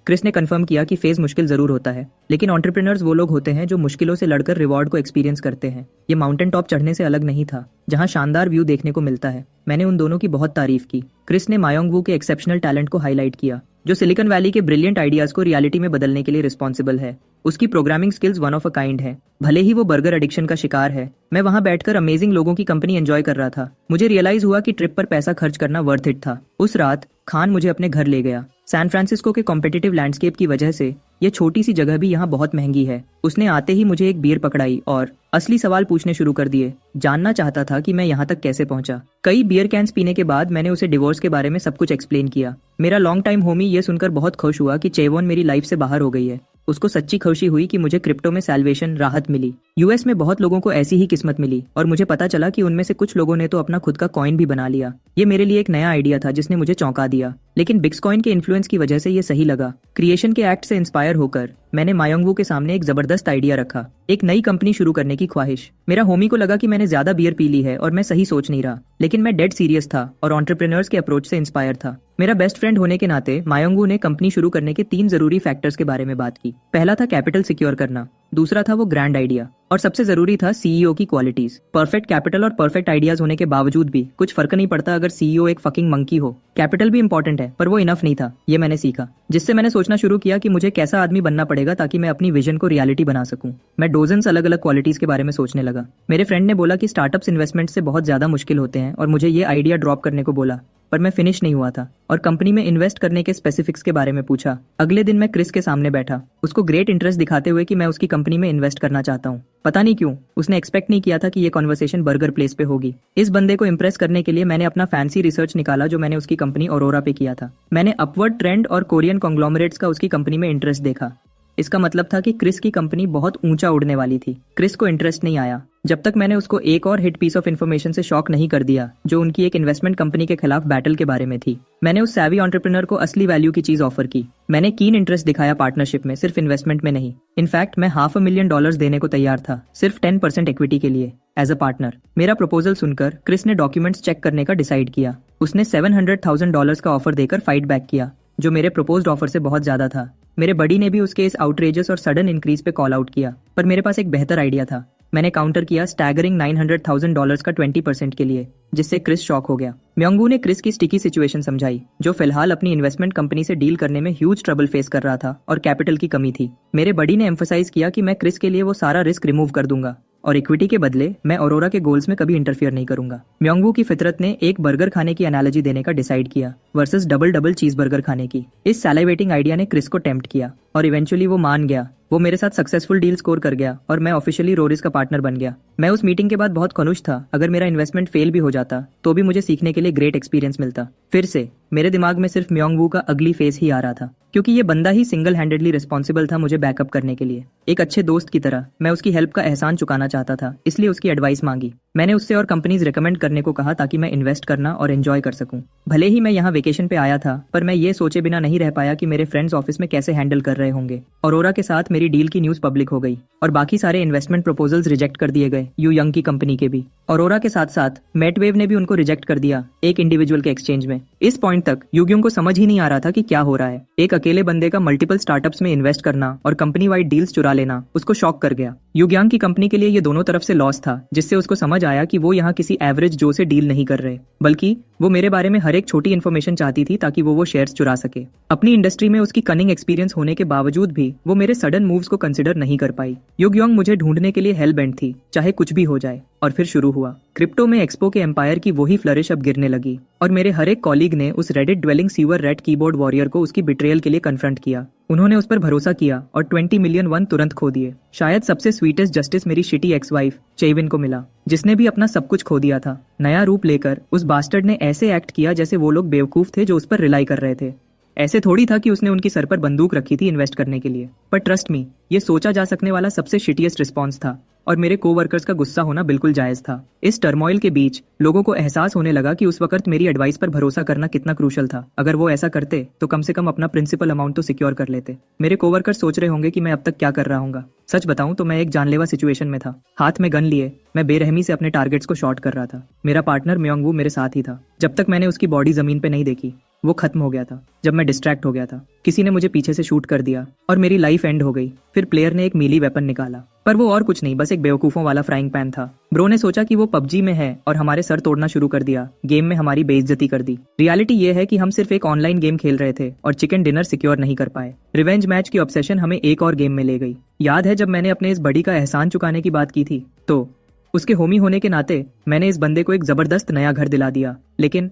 क्रिस ने कंफर्म किया कि फेज मुश्किल जरूर होता है, लेकिन एंटरप्रेन्योर्स वो लोग होते हैं जो मुश्किलों से लड़कर रिवॉर्ड को एक्सपीरियंस करते हैं। ये माउंटेन टॉप चढ़ने से अलग नहीं था, जहां शानदार व्यू देखने को मिलता है। मैंने उन दोनों की बहुत तारीफ की। क्रिस ने मायोंग वू के एक्सेप्शनल टैलेंट को हाईलाइट किया, जो सिलिकॉन वैली के ब्रिलियंट आइडियाज को रियलिटी में बदलने के लिए रिस्पॉन्सिबल है। उसकी programming skills one of a kind है, भले ही वो बर्गर एडिक्शन का शिकार है। मैं वहां बैठकर अमेजिंग लोगों की कंपनी एंजॉय कर रहा था। मुझे रियलाइज हुआ कि ट्रिप पर पैसा खर्च करना वर्थ इट था। उस रात खान मुझे अपने घर ले गया। सैन फ्रांसिस्को के कॉम्पिटिटिव लैंडस्केप की वजह से ये छोटी सी जगह भी यहाँ बहुत महंगी है। उसने आते ही मुझे एक बियर पकड़ाई और असली सवाल पूछने शुरू कर दिए। जानना चाहता था कि मैं यहाँ तक कैसे पहुंचा। कई बियर कैंस पीने के बाद मैंने उसे डिवोर्स के बारे में सब कुछ एक्सप्लेन किया। मेरा लॉन्ग टाइम होमी ये सुनकर बहुत खुश हुआ कि चेवोन मेरी लाइफ से बाहर हो गई है। उसको सच्ची खुशी हुई कि मुझे क्रिप्टो में सैल्वेशन, राहत मिली। यूएस में बहुत लोगों को ऐसी ही किस्मत मिली और मुझे पता चला कि उनमें से कुछ लोगों ने तो अपना खुद का कॉइन भी बना लिया। ये मेरे लिए एक नया आइडिया था जिसने मुझे चौंका दिया, लेकिन बिट्कॉइन के इन्फ्लुएंस की वजह से ये सही लगा। क्रिएशन के एक्ट से इंस्पायर होकर मैंने मायोंग वू के सामने एक जबरदस्त आइडिया रखा, एक नई कंपनी शुरू करने की ख्वाहिश। मेरा होमी को लगा कि मैंने ज्यादा बियर पी ली है और मैं सही सोच नहीं रहा, लेकिन मैं डेड सीरियस था और एंटरप्रेन्योर्स के अप्रोच से इंस्पायर था। मेरा बेस्ट फ्रेंड होने के नाते मायोंग वू ने कंपनी शुरू करने के 3 जरूरी फैक्टर्स के बारे में बात की। पहला था कैपिटल सिक्योर करना, दूसरा था वो ग्रैंड आइडिया और सबसे जरूरी था सीईओ की क्वालिटीज। परफेक्ट कैपिटल और परफेक्ट आइडियाज होने के बावजूद भी कुछ फर्क नहीं पड़ता अगर सीईओ एक फकिंग मंकी हो। कैपिटल भी इंपॉर्टेंट है, पर वो इनफ नहीं था, ये मैंने सीखा। जिससे मैंने सोचना शुरू किया कि मुझे कैसा आदमी बनना पड़ेगा ताकि मैं अपनी विजन को रियलिटी बना सकूं। मैं डोजन्स अलग अलग क्वालिटीज के बारे में सोचने लगा। मेरे फ्रेंड ने बोला कि स्टार्टअप्स इन्वेस्टमेंट से बहुत ज्यादा मुश्किल होते हैं और मुझे ये आइडिया ड्रॉप करने को बोला, पर मैं फिनिश नहीं हुआ था और कंपनी में इन्वेस्ट करने के स्पेसिफिक्स के बारे में पूछा। अगले दिन मैं क्रिस के सामने बैठा, उसको ग्रेट इंटरेस्ट दिखाते हुए कि मैं उसकी कंपनी में इन्वेस्ट करना चाहता हूँ। पता नहीं क्यों उसने एक्सपेक्ट नहीं किया था कि ये कॉन्वर्सेशन बर्गर प्लेस पे होगी। इस बंदे को इम्प्रेस करने के लिए मैंने अपना फैंसी रिसर्च निकाला जो मैंने उसकी कंपनी ऑरोरा पे किया था। मैंने अपवर्ड ट्रेंड और कोरियन कॉन्ग्लोमरेट्स का उसकी कंपनी में इंटरेस्ट देखा। इसका मतलब था कि क्रिस की कंपनी बहुत ऊंचा उड़ने वाली थी। क्रिस को इंटरेस्ट नहीं आया जब तक मैंने उसको एक और हिट पीस ऑफ इन्फॉर्मेशन से शॉक नहीं कर दिया, जो उनकी एक इन्वेस्टमेंट कंपनी के खिलाफ बैटल के बारे में थी। मैंने उस सैवी एंटरप्रेन्योर को असली वैल्यू की चीज ऑफर की। मैंने कीन इंटरेस्ट दिखाया पार्टनरशिप में, सिर्फ इन्वेस्टमेंट में नहीं। इनफैक्ट मैं $500,000 देने को तैयार था, सिर्फ 10% इक्विटी के लिए एज अ पार्टनर। मेरा प्रपोजल सुनकर क्रिस ने डॉक्यूमेंट्स चेक करने का डिसाइड किया। उसने $700,000 का ऑफर देकर फाइट बैक किया, जो मेरे प्रपोज्ड ऑफर से बहुत ज्यादा था। मेरे बडी ने भी उसके इस आउटरेजस और सडन इंक्रीज पे कॉल आउट किया, पर मेरे पास एक बेहतर आइडिया था। मैंने काउंटर किया स्टैगरिंग $900,000 का 20% के लिए, जिससे क्रिस शॉक हो गया। म्योंगू ने क्रिस की स्टिकी सिचुएशन समझाई, जो फिलहाल अपनी इन्वेस्टमेंट कंपनी से डील करने में ह्यूज ट्रबल फेस कर रहा था और कैपिटल की कमी थी। मेरे बडी ने एम्फसाइज किया कि मैं क्रिस के लिए वो सारा रिस्क रिमूव कर दूंगा और इक्विटी के बदले मैं ऑरोरा के गोल्स में कभी इंटरफियर नहीं करूंगा। म्योंगू की फितरत ने एक बर्गर खाने की एनालॉजी देने का डिसाइड किया वर्सेस डबल चीज बर्गर खाने की। इस सैलिवेटिंग आइडिया ने क्रिस को टेम्प्ट किया और इवेंचुअली वो मान गया। वो मेरे साथ सक्सेसफुल डील स्कोर कर गया और मैं ऑफिशियली रोरिस का पार्टनर बन गया। मैं उस मीटिंग के बाद बहुत खुश था। अगर मेरा इन्वेस्टमेंट फेल भी हो जाता तो भी मुझे सीखने के लिए ग्रेट एक्सपीरियंस मिलता। फिर से मेरे दिमाग में सिर्फ म्योंग वू का अगली फेस ही आ रहा था, क्योंकि ये बंदा ही सिंगल हैंडेडली रिस्पॉन्सिबल था मुझे बैकअप करने के लिए। एक अच्छे दोस्त की तरह मैं उसकी हेल्प का एहसान चुकाना चाहता था, इसलिए उसकी एडवाइस मांगी। मैंने उससे और कंपनीज रिकमेंड करने को कहा ताकि मैं इन्वेस्ट करना और एंजॉय कर सकूं। भले ही मैं यहाँ वेकेशन पे आया था, पर मैं ये सोचे बिना नहीं रह पाया कि मेरे फ्रेंड्स ऑफिस में कैसे हैंडल कर रहे होंगे। ऑरोरा के साथ मेरी डील की न्यूज पब्लिक हो गई और बाकी सारे इन्वेस्टमेंट प्रपोजल्स रिजेक्ट कर दिए गए यू यंग की कंपनी के भी। ऑरोरा के साथ साथ मेटवेव ने भी उनको रिजेक्ट कर दिया एक इंडिविजुअल के एक्सचेंज में। इस पॉइंट तक यूग्योंग को समझ ही नहीं आ रहा था कि क्या हो रहा है। एक अकेले बंदे का मल्टीपल स्टार्टअप्स में इन्वेस्ट करना और कंपनी वाइड डील्स चुरा लेना उसको शॉक कर गया। यूग्यांग की कंपनी के लिए ये दोनों तरफ से लॉस था, जिससे उसको समझ आया कि वो यहाँ किसी एवरेज जो से डील नहीं कर रहे, बल्कि वो मेरे बारे में हर एक छोटी इन्फॉर्मेशन चाहती थी ताकि वो शेयर्स चुरा सके। अपनी इंडस्ट्री में उसकी कनिंग एक्सपीरियंस होने के बावजूद भी वो मेरे सडन मूव्स को कंसिडर नहीं कर पाई। यूग्योंग मुझे ढूंढने के लिए हेल बेंट थी, चाहे कुछ भी हो जाए। और फिर शुरू हुआ। क्रिप्टो में एक्सपो के एम्पायर की वही फ्लरिश अब गिरने लगी और मेरे हर एक कॉलीग ने उस Reddit dwelling sewer red keyboard warrior को उसकी बिट्रेयल के लिए कन्फ्रंट किया। उन्होंने उस पर भरोसा किया और 20 मिलियन वन तुरंत खो दिए। शायद सबसे स्वीटेस्ट जस्टिस मेरी शिटी एक्स वाइफ चेविन को मिला, जिसने भी अपना सब कुछ खो दिया था। नया रूप लेकर उस बास्टर्ड ने ऐसे एक्ट किया जैसे वो लोग बेवकूफ थे जो उस पर रिलाई कर रहे थे। ऐसे थोड़ी था कि उसने उनकी सर पर बंदूक रखी थी इन्वेस्ट करने के लिए। पर ट्रस्ट मी, ये सोचा जा सकने वाला सबसे शिटिएस्ट रिस्पॉन्स था और मेरे कोवर्कर्स का गुस्सा होना बिल्कुल जायज था। इस टर्मोइल के बीच लोगों को एहसास होने लगा कि उस वक्त मेरी एडवाइस पर भरोसा करना कितना क्रूशल था। अगर वो ऐसा करते तो कम से कम अपना प्रिंसिपल अमाउंट तो सिक्योर कर लेते। मेरे कोवर्कर्स सोच रहे होंगे कि मैं अब तक क्या कर रहा हूँ। सच बताऊं तो मैं एक जानलेवा सिचुएशन में था। हाथ में गन लिए मैं बेरहमी से अपने टारगेट्स को शॉट कर रहा था। मेरा पार्टनर म्योंग वू मेरे साथ ही था। जब तक मैंने उसकी बॉडी जमीन पे नहीं देखी वो खत्म हो गया था। जब मैं डिस्ट्रैक्ट हो गया था, किसी ने मुझे पीछे से शूट कर दिया और मेरी लाइफ एंड हो गई। फिर प्लेयर ने एक मीली वेपन निकाला, पर वो और कुछ नहीं, बस एक बेवकूफों वाला फ्राइंग पैन था। ब्रो ने सोचा कि वो पबजी में है और हमारे सर तोड़ना शुरू कर दिया। गेम में हमारी बेइज्जती कर दी। रियलिटी ये है कि हम सिर्फ एक ऑनलाइन गेम खेल रहे थे और चिकन डिनर सिक्योर नहीं कर पाए। रिवेंज मैच की ऑब्सेशन हमें एक और गेम में ले गई। याद है जब मैंने अपने इस बड़ी का एहसान चुकाने की बात की थी, तो उसके होमी होने के नाते मैंने इस बंदे को एक जबरदस्त नया घर दिला दिया। लेकिन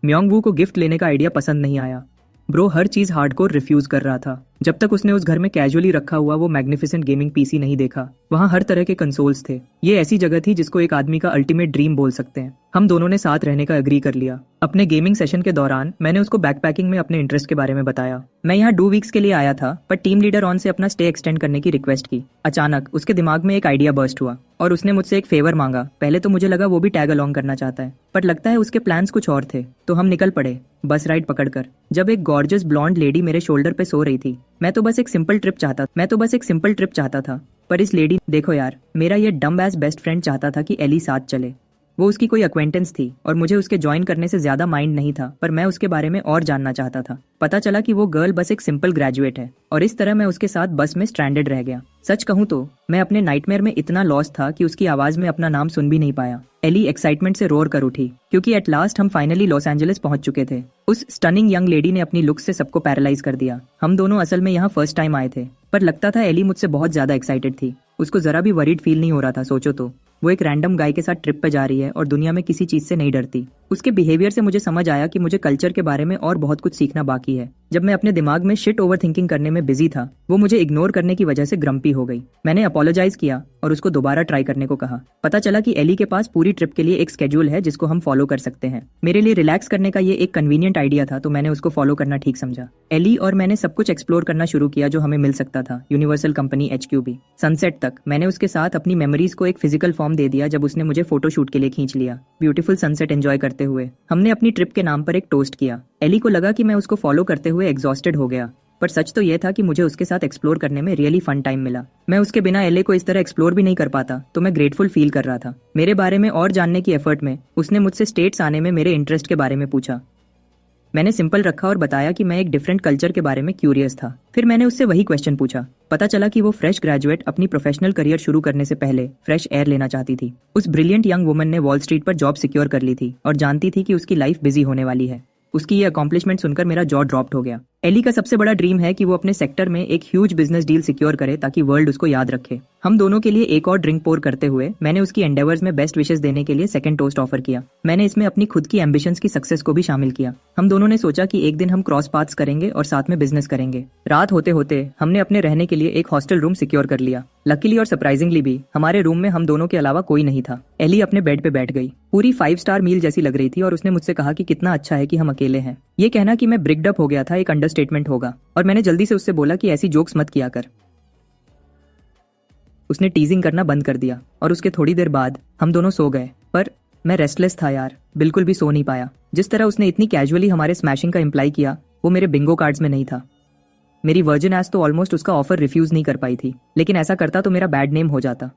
म्योंग वू को गिफ्ट लेने का आइडिया पसंद नहीं आया। ब्रो हर चीज हार्डकोर रिफ्यूज कर रहा था। जब तक उसने उस घर में कैजुअली रखा हुआ वो मैग्निफिसेंट गेमिंग पीसी नहीं देखा। वहाँ हर तरह के कंसोल्स थे। ये ऐसी जगह थी जिसको एक आदमी का अल्टीमेट ड्रीम बोल सकते हैं। हम दोनों ने साथ रहने का एग्री कर लिया। अपने गेमिंग सेशन के दौरान मैंने उसको बैकपैकिंग में अपने इंटरेस्ट के बारे में बताया। मैं यहाँ 2 वीक्स के लिए आया था, पर टीम लीडर ऑन से अपना स्टे एक्सटेंड करने की रिक्वेस्ट की। अचानक उसके दिमाग में एक आइडिया बर्स्ट हुआ और उसने मुझसे एक फेवर मांगा। पहले तो मुझे लगा वो भी टैग अलोंग करना चाहता है, पर लगता है उसके प्लान्स कुछ और थे। तो हम निकल पड़े बस राइड पकड़कर। जब एक गॉर्जियस ब्लॉन्ड लेडी मेरे शोल्डर पे सो रही थी, मैं तो बस एक सिंपल ट्रिप चाहता था। पर इस लेडी, देखो यार, मेरा ये डम एज बेस्ट फ्रेंड चाहता था कि एली साथ चले। वो उसकी कोई अक्वेंटेंस थी और मुझे उसके ज्वाइन करने से ज्यादा माइंड नहीं था, पर मैं उसके बारे में और जानना चाहता था। पता चला कि वो गर्ल बस एक सिंपल ग्रेजुएट है और इस तरह मैं उसके साथ बस में स्ट्रैंडेड रह गया। सच कहूँ तो मैं अपने नाइटमेयर में इतना लॉस था कि उसकी आवाज में अपना नाम सुन भी नहीं पाया। एली एक्साइटमेंट से रोर कर उठी क्योंकि एट लास्ट हम फाइनली लॉस एंजलिस पहुंच चुके थे। उस स्टनिंग यंग लेडी ने अपनी लुक से सबको पैरालाइज कर दिया। हम दोनों असल में यहाँ फर्स्ट टाइम आए थे, पर लगता था एली मुझसे बहुत ज्यादा एक्साइटेड थी। उसको जरा भी वरीड फील नहीं हो रहा था। सोचो तो, वो एक रैंडम गाय के साथ ट्रिप पे जा रही है और दुनिया में किसी चीज से नहीं डरती। उसके बिहेवियर से मुझे समझ आया कि मुझे कल्चर के बारे में और बहुत कुछ सीखना बाकी है। जब मैं अपने दिमाग में शिट ओवर थिंकिंग करने में बिजी था, वो मुझे इग्नोर करने की वजह से ग्रम्पी हो गई। मैंने अपोलोजाइज किया और उसको दोबारा ट्राई करने को कहा। पता चला कि एली के पास पूरी ट्रिप के लिए एक स्केड्यूल है जिसको हम फॉलो कर सकते हैं। मेरे लिए रिलैक्स करने का ये एक कन्वीनियंट आइडिया था, तो मैंने उसको फॉलो करना ठीक समझा। एली और मैंने सब कुछ एक्सप्लोर करना शुरू किया जो हमें मिल सकता था। Universal company HQB। सनसेट तक मैंने उसके साथ अपनी मेमोरीज को एक फिजिकल फॉर्म दे दिया जब उसने मुझे फोटोशूट के लिए खींच लिया। ब्यूटीफुल सनसेट एंजॉय करते हुए हमने अपनी ट्रिप के नाम पर एक टोस्ट किया। एली को लगा कि मैं उसको फॉलो करते हुए एग्जॉस्टेड हो गया, पर सच तो यह था कि मुझे उसके साथ एक्सप्लोर करने में रियली फन टाइम मिला। मैं उसके बिना एले को इस तरह एक्सप्लोर भी नहीं कर पाता, तो मैं ग्रेटफुल फील कर रहा था। मेरे बारे में और जानने की एफर्ट में उसने मुझसे स्टेट्स आने में मेरे इंटरेस्ट के बारे में पूछा। मैंने सिंपल रखा और बताया कि मैं एक डिफरेंट कल्चर के बारे में क्यूरियस था। फिर मैंने उससे वही क्वेश्चन पूछा। पता चला कि वो फ्रेश ग्रेजुएट अपनी प्रोफेशनल करियर शुरू करने से पहले फ्रेश एयर लेना चाहती थी। उस ब्रिलियंट यंग वुमन ने वॉल स्ट्रीट पर जॉब सिक्योर कर ली थी और जानती थी कि उसकी लाइफ बिजी होने वाली है। उसकी ये अकॉम्प्लिशमेंट सुनकर मेरा जॉ ड्रॉप्ड हो गया। एली का सबसे बड़ा ड्रीम है कि वो अपने सेक्टर में एक ह्यूज बिजनेस डील सिक्योर करे ताकि वर्ल्ड उसको याद रखे। हम दोनों के लिए एक और ड्रिंक पोर करते हुए मैंने उसकी एंडेवर्स में बेस्ट विशेस देने के लिए सेकंड टोस्ट ऑफर किया। मैंने इसमें अपनी खुद की एम्बिशंस की सक्सेस को भी शामिल किया। हम दोनों ने सोचा कि एक दिन हम क्रॉस पाथ्स करेंगे और साथ में बिजनेस करेंगे। रात होते होते हमने अपने रहने के लिए एक हॉस्टल रूम सिक्योर कर लिया। लकीली और सरप्राइजिंगली भी हमारे रूम में हम दोनों के अलावा कोई नहीं था। एली अपने बेड पे बैठ गई। पूरी 5 स्टार मील जैसी लग रही थी और उसने मुझसे कहा कि कितना अच्छा है कि हम अकेले हैं। ये कहना कि मैं ब्रिक्ड अप हो गया था एक अंडरस्टेटमेंट होगा और मैंने जल्दी से उससे बोला कि ऐसी जोक्स मत किया कर। उसने टीजिंग करना बंद कर दिया और उसके थोड़ी देर बाद हम दोनों सो गए। पर मैं रेस्टलेस था यार, बिल्कुल भी सो नहीं पाया। जिस तरह उसने इतनी कैजुअली हमारे स्मैशिंग का इम्प्लाई किया वो मेरे बिंगो कार्ड्स में नहीं था। मेरी वर्जिन एस तो ऑलमोस्ट उसका ऑफर रिफ्यूज नहीं कर पाई थी, लेकिन ऐसा करता तो मेरा बैड नेम हो जाता।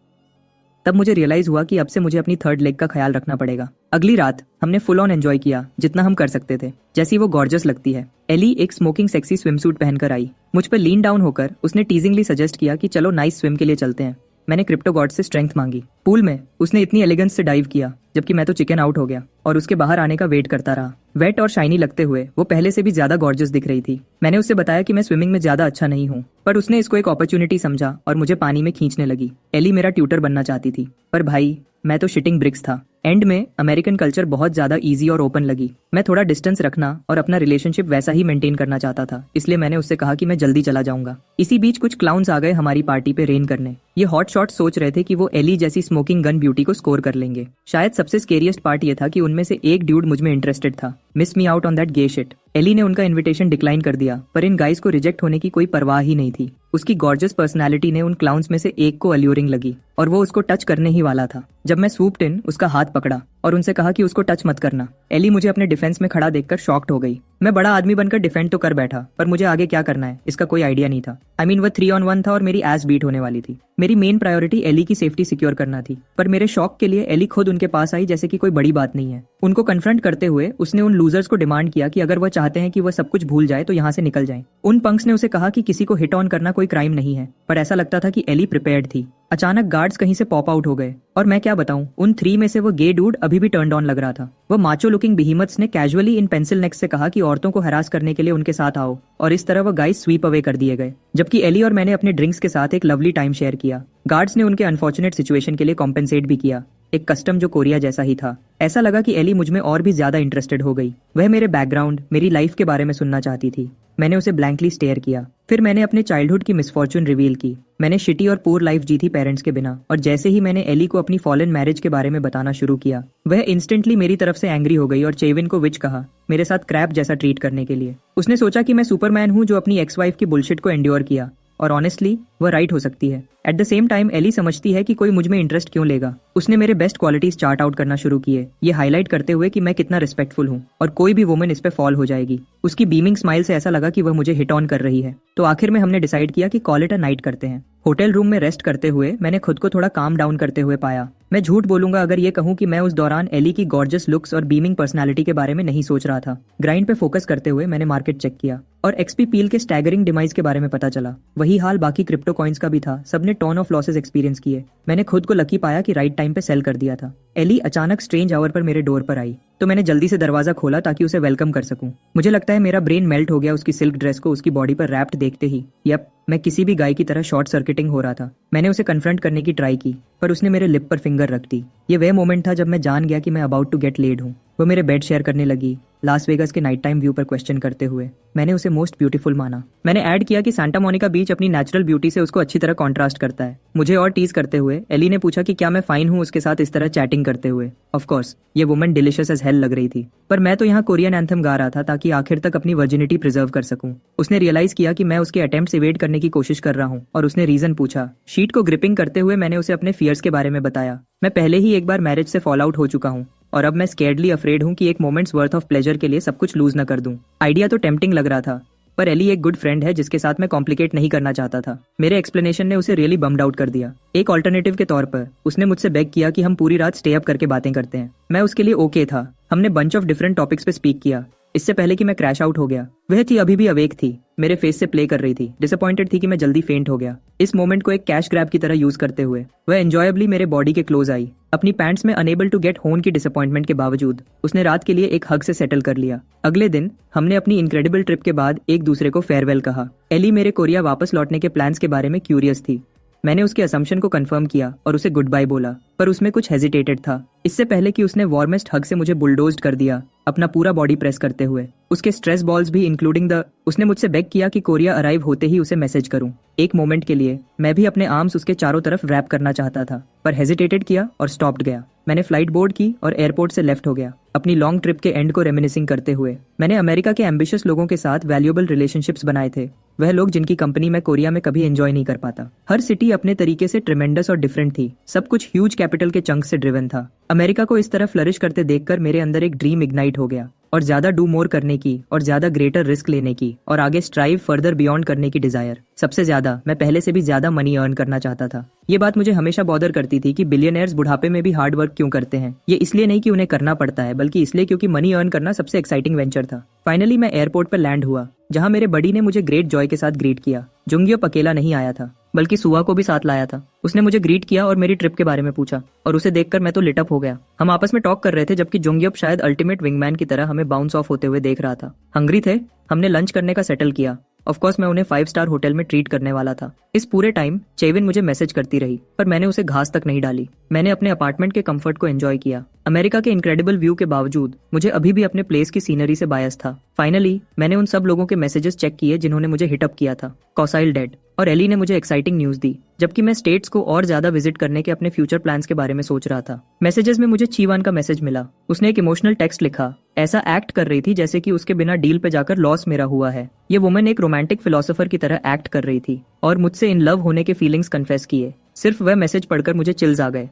तब मुझे रियलाइज हुआ कि अब से मुझे अपनी थर्ड लेग का ख्याल रखना पड़ेगा। अगली रात हमने फुल ऑन एंजॉय किया जितना हम कर सकते थे। जैसी वो गॉर्जस लगती है। एली एक स्मोकिंग सेक्सी स्विमसूट पहनकर आई। मुझ पर लीन डाउन होकर उसने टीजिंगली सजेस्ट किया कि चलो नाइस स्विम के लिए चलते हैं। मैंने क्रिप्टो गॉड से स्ट्रेंथ मांगी। पूल में उसने इतनी एलिगेंस से डाइव किया जबकि मैं तो चिकन आउट हो गया और उसके बाहर आने का वेट करता रहा। वेट और शाइनी लगते हुए वो पहले से भी ज्यादा गॉर्जस दिख रही थी। मैंने उससे बताया कि मैं स्विमिंग में ज्यादा अच्छा नहीं हूँ, पर उसने इसको एक अपॉर्चुनिटी समझा और मुझे पानी में खींचने लगी। एली मेरा ट्यूटर बनना चाहती थी, पर भाई मैं तो शिटिंग ब्रिक्स था। एंड में अमेरिकन कल्चर बहुत ज्यादा इजी और ओपन लगी। मैं थोड़ा डिस्टेंस रखना और अपना रिलेशनशिप वैसा ही मेंटेन करना चाहता था, इसलिए मैंने उससे कहा कि मैं जल्दी चला जाऊंगा। इसी बीच कुछ क्लाउन्स आ गए हमारी पार्टी पे रेन करने। ये हॉट शॉट सोच रहे थे कि वो एली जैसी स्मोकिंग गन ब्यूटी को स्कोर कर लेंगे। शायद सबसे स्केरियस्ट पार्ट ये था कि उनमें से एक ड्यूड मुझ में इंटरेस्टेड था। Miss me out on that gay shit. Ellie ने उनका इन्विटेशन डिक्लाइन कर दिया, पर इन गाइस को रिजेक्ट होने की कोई परवाह ही नहीं थी। उसकी गॉर्जियस पर्सनालिटी ने उन क्लाउन्स में से एक को अल्यूरिंग लगी और वो उसको टच करने ही वाला था जब मैं स्वूप्ड इन उसका हाथ पकड़ा और उनसे कहा कि उसको टच मत करना। एली मुझे अपने डिफेंस में खड़ा देखकर शॉक्ड हो गई। मैं बड़ा आदमी बनकर डिफेंड तो कर बैठा, पर मुझे आगे क्या करना है इसका कोई आइडिया नहीं था। आई मीन वो 3 on 1 था और मेरी एस बीट होने वाली थी। मेरी मेन प्रायोरिटी एली की सेफ्टी सिक्योर करना थी, पर मेरे शौक के लिए एली खुद उनके पास आई जैसे कि कोई बड़ी बात नहीं है। उनको कन्फ्रंट करते हुए उसने उन लूजर्स को डिमांड किया कि अगर वह चाहते हैं कि वह सब कुछ भूल जाए तो यहाँ से निकल जाएं। उन पंक्स ने उसे कहा कि किसी को हिट ऑन करना कोई क्राइम नहीं है, पर ऐसा लगता था कि एली प्रिपेयर्ड थी। अचानक गार्ड्स कहीं से पॉप आउट हो गए और मैं क्या बताऊं, उन 3 में से वो गे डूड अभी भी टर्न्ड ऑन लग रहा था। वो माचो लुकिंग बिहीमथ्स ने कैजुअली इन पेंसिल नेक्स से कहा कि औरतों को हरास करने के लिए उनके साथ आओ, और इस तरह वो गाइस स्वीप अवे कर दिए गए, जबकि एली और मैंने अपने ड्रिंक्स के साथ एक लवली टाइम शेयर किया। गार्ड्स ने उनके अनफॉर्चुनेट सिचुएशन के लिए कॉम्पेंसेट भी किया, एक कस्टम जो कोरिया जैसा ही था। ऐसा लगा कि एली मुझ में और भी ज्यादा इंटरेस्टेड हो गई। वह मेरे बैकग्राउंड, मेरी लाइफ के बारे में सुनना चाहती थी। मैंने उसे ब्लैंकली स्टेयर किया। फिर मैंने अपने चाइल्डहुड की मिसफॉर्चून रिवील की। मैंने शिटी और पूर लाइफ जी थी पेरेंट्स के बिना, और जैसे ही मैंने एली को अपनी फॉलन मैरिज के बारे में बताना शुरू किया, वह इंस्टेंटली मेरी तरफ से एंग्री हो गई और चेविन को विच कहा, मेरे साथ क्रैप जैसा ट्रीट करने के लिए। उसने सोचा कि मैं सुपरमैन हूँ जो अपनी एक्स वाइफ की बुलशिट को एंड्योर किया, और ऑनेस्टली वह राइट हो सकती है। At the same time Ellie समझती है कि कोई मुझ में इंटरेस्ट क्यों लेगा। उसने मेरे बेस्ट क्वालिटीज चार्ट आउट करना शुरू किए, ये हाईलाइट करते हुए कि मैं कितना रिस्पेक्टफुल हूँ और कोई भी वुमन इस पे फॉल हो जाएगी। उसकी बीमिंग स्माइल से ऐसा लगा कि वह मुझे हिट ऑन कर रही है। तो आखिर में हमने डिसाइड किया कि कॉल इट अ नाइट करते हैं। होटल रूम में रेस्ट करते हुए मैंने खुद को थोड़ा काम डाउन करते हुए पाया। मैं झूठ बोलूंगा अगर ये कहूं कि मैं उस दौरान एली की गॉर्जियस लुक्स और बीमिंग पर्सनालिटी के बारे में नहीं सोच रहा था। ग्राइंड पे फोकस करते हुए मैंने मार्केट चेक किया और एक्सपी पील के स्टैगरिंग डिमाइस के बारे में पता चला। वही हाल बाकी क्रिप्टो कॉइन्स का भी था। सबने टॉन ऑफ लॉसेस एक्सपीरियंस किए। मैंने खुद को लकी पाया कि राइट टाइम पे सेल कर दिया था। एली अचानक स्ट्रेंज आवर पर मेरे डोर पर आई, तो मैंने जल्दी से दरवाजा खोला ताकि उसे वेलकम कर सकूं। मुझे लगता है मेरा ब्रेन मेल्ट हो गया उसकी सिल्क ड्रेस को उसकी बॉडी पर रैप्ड देखते ही। यप, मैं किसी भी गाय की तरह शॉर्ट सर्किटिंग हो रहा था। मैंने उसे कन्फ्रंट करने की ट्राई की, पर उसने मेरे लिप पर फिंगर रख दी। ये वह मोमेंट था जब मैं जान गया कि मैं अबाउट टू गेट लेड हूँ। वो मेरे बेड शेयर करने लगी, लास वेगास के नाइट टाइम व्यू पर क्वेश्चन करते हुए। मैंने उसे मोस्ट ब्यूटीफुल माना। मैंने ऐड किया कि सांता मोनिका बीच अपनी नेचुरल ब्यूटी से उसको अच्छी तरह कॉन्ट्रास्ट करता है। मुझे और टीज करते हुए एली ने पूछा कि क्या मैं फाइन हूँ उसके साथ इस तरह चैटिंग करते हुए। ऑफ कोर्स ये वुमन डिलिशियस एज हेल लग रही थी, पर मैं तो यहाँ कोरियन एंथम गा रहा था ताकि आखिर तक अपनी वर्जिनिटी प्रिजर्व कर सकूं। उसने रियलाइज किया कि मैं उसके अटेम्प्ट्स इवेड करने की कोशिश कर रहा हूँ और उसने रीजन पूछा। शीट को ग्रिपिंग करते हुए मैंने उसे अपने फियर्स के बारे में बताया। मैं पहले ही एक बार मैरिज से फॉल आउट हो चुका हूँ और अब मैं स्कैर्डली अफ्रेड हूँ कि एक मोमेंट्स वर्थ ऑफ प्लेजर के लिए सब कुछ लूज न कर दूं। आइडिया तो टेम्पटिंग लग रहा था, पर एली एक गुड फ्रेंड है जिसके साथ मैं कॉम्प्लिकेट नहीं करना चाहता था। मेरे एक्सप्लेनेशन ने उसे रियली बम्ड आउट कर दिया। एक ऑल्टरनेटिव के तौर पर उसने मुझसे बेग किया कि हम पूरी रात स्टे अप करके बातें करते हैं। मैं उसके लिए ओके था। हमने बंच ऑफ डिफरेंट टॉपिक्स पे स्पीक किया। इससे पहले कि मैं क्रैश आउट हो गया, वह थी अभी भी अवेक थी। मेरे फेस से प्ले कर रही थी, डिसअपॉइंटेड थी कि मैं जल्दी फेंट हो गया। इस मोमेंट को एक कैश ग्रैब की तरह यूज करते हुए वह एंजॉयबली मेरे बॉडी के क्लोज आई। अपनी पैंट्स में अनेबल टू गेट होन की डिसअपॉइंटमेंट के बावजूद उसने रात के लिए एक हग से सेटल कर लिया। अगले दिन हमने अपनी इनक्रेडिबल ट्रिप के बाद एक दूसरे को फेयरवेल कहा। एली मेरे कोरिया वापस लौटने के प्लान्स के बारे में क्यूरियस थी। मैंने उसके असम्पशन को कंफर्म किया और उसे गुड बाय बोला, पर उसमें कुछ हेजिटेटेड था। इससे पहले कि उसने वार्मेस्ट हग से मुझे बुलडोज्ड कर दिया, अपना पूरा बॉडी प्रेस करते हुए। उसके स्ट्रेस बॉल्स भी इंक्लूडिंग उसने मुझसे बेग किया कि कोरिया अराइव होते ही उसे मैसेज करूं। एक मोमेंट के लिए मैं भी अपने आर्म्स उसके चारों तरफ रैप करना चाहता था, पर हेजिटेटेड किया और स्टॉप्ड गया। मैंने फ्लाइट बोर्ड की और एयरपोर्ट से लेफ्ट हो गया, अपनी लॉन्ग ट्रिप के एंड को रेमिनिसिंग करते हुए। मैंने अमेरिका के एम्बिशियस लोगों के साथ वैल्यूएबल रिलेशनशिप्स बनाए थे, वह लोग जिनकी कंपनी मैं कोरिया में कभी एंजॉय नहीं कर पाता। हर सिटी अपने तरीके से ट्रिमेंडस और डिफरेंट थी, सब कुछ ह्यूज कैपिटल के चंक से ड्रिवन था। अमेरिका को इस तरह फ्लरिश करते देखकर मेरे अंदर एक ड्रीम इग्नाइट हो गया, और ज्यादा डू मोर करने की और ज्यादा ग्रेटर रिस्क लेने की और आगे स्ट्राइव फर्दर बियॉन्ड करने की डिजायर। सबसे ज्यादा मैं पहले से भी ज्यादा मनी अर्न करना चाहता था। ये बात मुझे हमेशा बॉदर करती थी कि बिलियनर्स बुढ़ापे में भी हार्ड वर्क क्यों करते हैं। ये इसलिए नहीं कि उन्हें करना पड़ता है, बल्कि इसलिए क्योंकि मनी अर्न करना सबसे एक्साइटिंग वेंचर था। फाइनली मैं एयरपोर्ट पर लैंड हुआ, जहां मेरे बडी ने मुझे ग्रेट जॉय के साथ ग्रीट किया। जुंगियोप अकेला नहीं आया था, बल्कि सुआ को भी साथ लाया था। उसने मुझे ग्रीट किया और मेरी ट्रिप के बारे में पूछा, और उसे देखकर मैं तो लिट अप हो गया। हम आपस में टॉक कर रहे थे, जबकि जुंगियोप शायद अल्टीमेट विंगमैन की तरह हमें बाउंस ऑफ होते हुए देख रहा था। हंग्री थे, हमने लंच करने का सेटल किया। ऑफ कोर्स मैं उन्हें 5 स्टार होटल में ट्रीट करने वाला था। इस पूरे टाइम चेविन मुझे मैसेज करती रही, पर मैंने उसे घास तक नहीं डाली। मैंने अपने अपार्टमेंट के कंफर्ट को एंजॉय किया। अमेरिका के इनक्रेडिबल व्यू के बावजूद मुझे अभी भी अपने प्लेस की सीनरी से बायस था। फाइनली मैंने उन सब लोगों के मैसेजेस चेक किए जिन्होंने मुझे हिट अप किया था। कॉसाइल डेड, और एली ने मुझे एक्साइटिंग न्यूज दी, जबकि मैं स्टेट्स को और ज्यादा विजिट करने के अपने फ्यूचर प्लान्स के बारे में सोच रहा था। मैसेजेस में मुझे चीवान का मैसेज मिला। उसने एक इमोशनल टेक्स्ट लिखा, ऐसा एक्ट कर रही थी जैसे कि उसके बिना डील पे जाकर लॉस मेरा हुआ है। ये वुमन एक रोमांटिक फिलोसोफर की तरह एक्ट कर रही थी और मुझसे इन लव होने के फीलिंग्स कन्फेस किए। सिर्फ वह मैसेज पढ़कर मुझे चिल्स आ गए।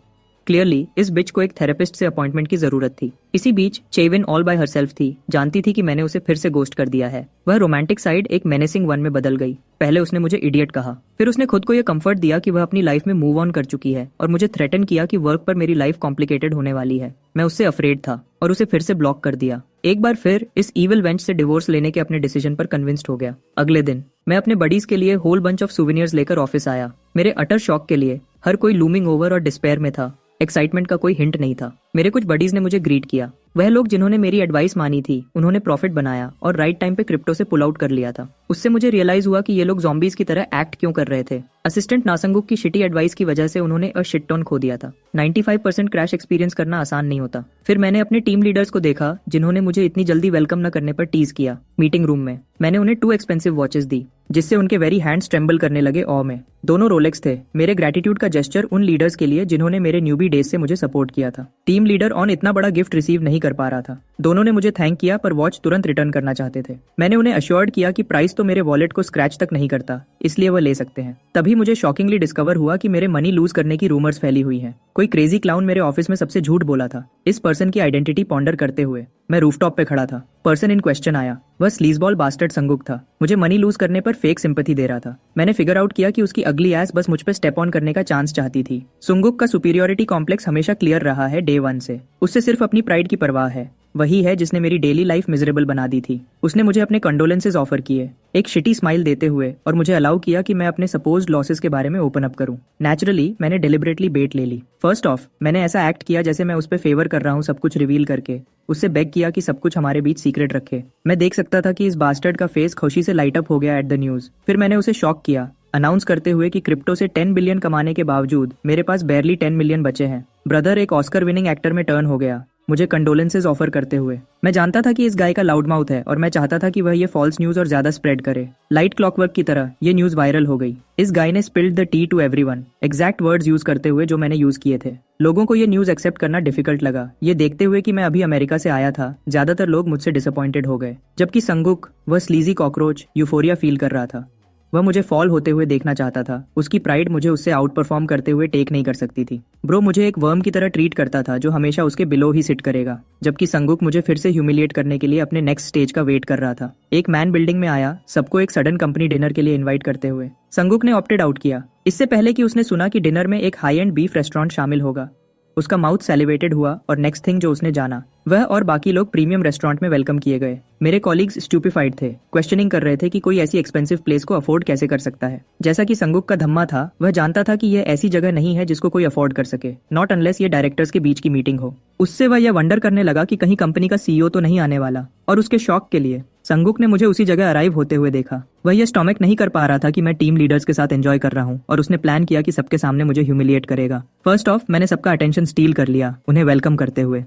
क्लियरली इस बिच को एक थेरेपिस्ट से अपॉइंटमेंट की जरूरत थी। इसी बीच चेविन ऑल बाय हरसेल्फ थी, जानती थी कि मैंने उसे फिर से गोस्ट कर दिया है। वह रोमांटिक साइड एक मेनेसिंग वन में बदल गई। पहले उसने मुझे इडियट कहा, फिर उसने खुद को यह कंफर्ट दिया कि वह अपनी लाइफ में मूव ऑन कर चुकी है, और मुझे थ्रेटन किया कि वर्क पर मेरी लाइफ कॉम्प्लिकेटेड होने वाली है। मैं उससे अफ्रेड था और उसे फिर से ब्लॉक कर दिया। एक बार फिर इस ईविल वेंच से डिवोर्स लेने के अपने डिसीजन पर कन्विंस्ड हो गया। अगले दिन मैं अपने बडीज के लिए होल बंच ऑफ सुवेनियर्स लेकर ऑफिस आया। मेरे अटर शॉक के लिए हर कोई लूमिंग ओवर और डिस्पेयर में था। एक्साइटमेंट का कोई हिंट नहीं था। मेरे कुछ बडीज ने मुझे ग्रीट किया। वह लोग जिन्होंने मेरी एडवाइस मानी थी, उन्होंने प्रॉफिट बनाया और राइट टाइम पे क्रिप्टो से पुल आउट कर लिया था। उससे मुझे रियलाइज हुआ कि ये लोग ज़ॉम्बीज की तरह एक्ट क्यों कर रहे थे। असिस्टेंट नासंगुक की शिटी एडवाइस की वजह से उन्होंने अ शिट टॉन खो दिया था। 95% क्रैश एक्सपीरियंस करना आसान नहीं होता। फिर मैंने अपने टीम लीडर्स को देखा जिन्होंने मुझे इतनी जल्दी वेलकम न करने पर टीज किया। मीटिंग रूम में मैंने उन्हें 2 एक्सपेंसिव वॉचेस दी, जिससे उनके वेरी हैंड्स ट्रेम्बल करने लगे ऑ में। दोनों रोलेक्स थे। मेरे ग्रेटिट्यूड का जेस्चर उन लीडर्स के लिए जिन्होंने मेरे न्यूबी डेज से मुझे सपोर्ट किया था। टीम लीडर ऑन इतना बड़ा गिफ्ट रिसीव नहीं कर पा रहा था। दोनों ने मुझे थैंक किया, पर वॉच तुरंत रिटर्न करना चाहते थे। मैंने उन्हें अश्योर्ड किया कि प्राइस तो मेरे वॉलेट को स्क्रैच तक नहीं करता, इसलिए वह ले सकते हैं। तभी मुझे शॉकिंगली डिस्कवर हुआ कि मेरे मनी लूज करने की रूमर्स फैली हुई हैं। कोई क्रेजी क्लाउन मेरे ऑफिस में सबसे झूठ बोला था। इस पर्सन की आइडेंटिटी पॉन्डर करते हुए मैं रूफटॉप पे खड़ा था। पर्सन इन क्वेश्चन आया। वह स्लीजबॉल बास्टर्ड संगुक था। मुझे मनी लूज करने पर फेक सिंपैथी दे रहा था। मैंने फिगर आउट किया कि उसकी अगली एस बस मुझ पे स्टेप ऑन करने का चांस चाहती थी। सुंगुक का सुपीरियोरिटी कॉम्प्लेक्स हमेशा क्लियर रहा है डे 1 से। उससे सिर्फ अपनी प्राइड की परवाह है। वही है जिसने मेरी डेली लाइफ मिजरेबल बना दी थी। उसने मुझे अपने कंडोलेंसेज ऑफर किए, एक शिटी स्माइल देते हुए, और मुझे अलाउ किया कि मैं अपने सपोज्ड लॉसेस के बारे में ओपन अप करूं। नेचुरली मैंने डेलिबरेटली बेट ले ली। फर्स्ट ऑफ मैंने ऐसा एक्ट किया जैसे मैं उस पर फेवर कर रहा हूं, सब कुछ रिवील करके। उससे बेग किया कि सब कुछ हमारे बीच सीक्रेट रखे। मैं देख सकता था कि इस बास्टर्ड का फेस खुशी से लाइट अप हो गया एट द न्यूज। फिर मैंने उसे शॉक किया, अनाउंस करते हुए कि क्रिप्टो से 10 बिलियन कमाने के बावजूद मेरे पास बैरली 10 मिलियन बचे हैं। ब्रदर एक ऑस्कर विनिंग एक्टर में टर्न हो गया, मुझे कंडोलेंसेज ऑफर करते हुए। मैं जानता था कि इस गाय का लाउड माउथ है, और मैं चाहता था कि वह ये फॉल्स न्यूज और ज्यादा स्प्रेड करे। लाइट क्लॉकवर्क की तरह ये न्यूज वायरल हो गई। इस गाय ने spilled the tea to everyone, exact words use करते हुए जो मैंने यूज किए थे। लोगों को ये न्यूज एक्सेप्ट करना डिफिकल्ट लगा। ये देखते हुए कि मैं अभी अमेरिका से आया था, ज्यादातर लोग मुझसे डिसअपॉइंटेड हो गए। जबकि संगुक, वह स्लीजी कॉकरोच, यूफोरिया फील कर रहा था। वह मुझे फॉल होते हुए देखना चाहता था। उसकी प्राइड मुझे उससे आउट परफॉर्म करते हुए टेक नहीं कर सकती थी। ब्रो मुझे एक वर्म की तरह ट्रीट करता था जो हमेशा उसके बिलो ही सिट करेगा, जबकि संगुक मुझे फिर से ह्यूमिलिएट करने के लिए अपने नेक्स्ट स्टेज का वेट कर रहा था। एक मैन बिल्डिंग में आया, सबको एक सडन कंपनी डिनर के लिए इन्वाइट करते हुए। संगुक ने ऑप्टेड आउट किया, इससे पहले कि उसने सुना कि डिनर में एक हाई एंड बीफ रेस्टोरेंट शामिल होगा। उसका माउथ सेलिवेटेड हुआ, और नेक्स्ट थिंग जो उसने जाना वह और बाकी लोग प्रीमियम रेस्टोरेंट में वेलकम किए गए। मेरे कॉलीग्स स्टूपिफाइड थे, क्वेश्चनिंग कर रहे थे कि कोई ऐसी एक्सपेंसिव प्लेस को अफोर्ड कैसे कर सकता है। जैसा कि संगुक का धम्मा था, वह जानता था कि यह ऐसी जगह नहीं है जिसको कोई अफोर्ड कर सके, नॉट अनलेस ये डायरेक्टर्स के बीच की मीटिंग हो। उससे वह यह वंडर करने लगा कि कहीं कंपनी का सीईओ तो नहीं आने वाला। और उसके शौक के लिए संगुक ने मुझे उसी जगह अराइव होते हुए देखा। वह यह स्टॉमक नहीं कर पा रहा था कि मैं टीम लीडर्स के साथ एंजॉय कर रहा हूँ, और उसने प्लान किया कि सबके सामने मुझे ह्यूमिलिएट करेगा। फर्स्ट ऑफ मैंने सबका अटेंशन स्टील कर लिया उन्हें वेलकम करते हुए।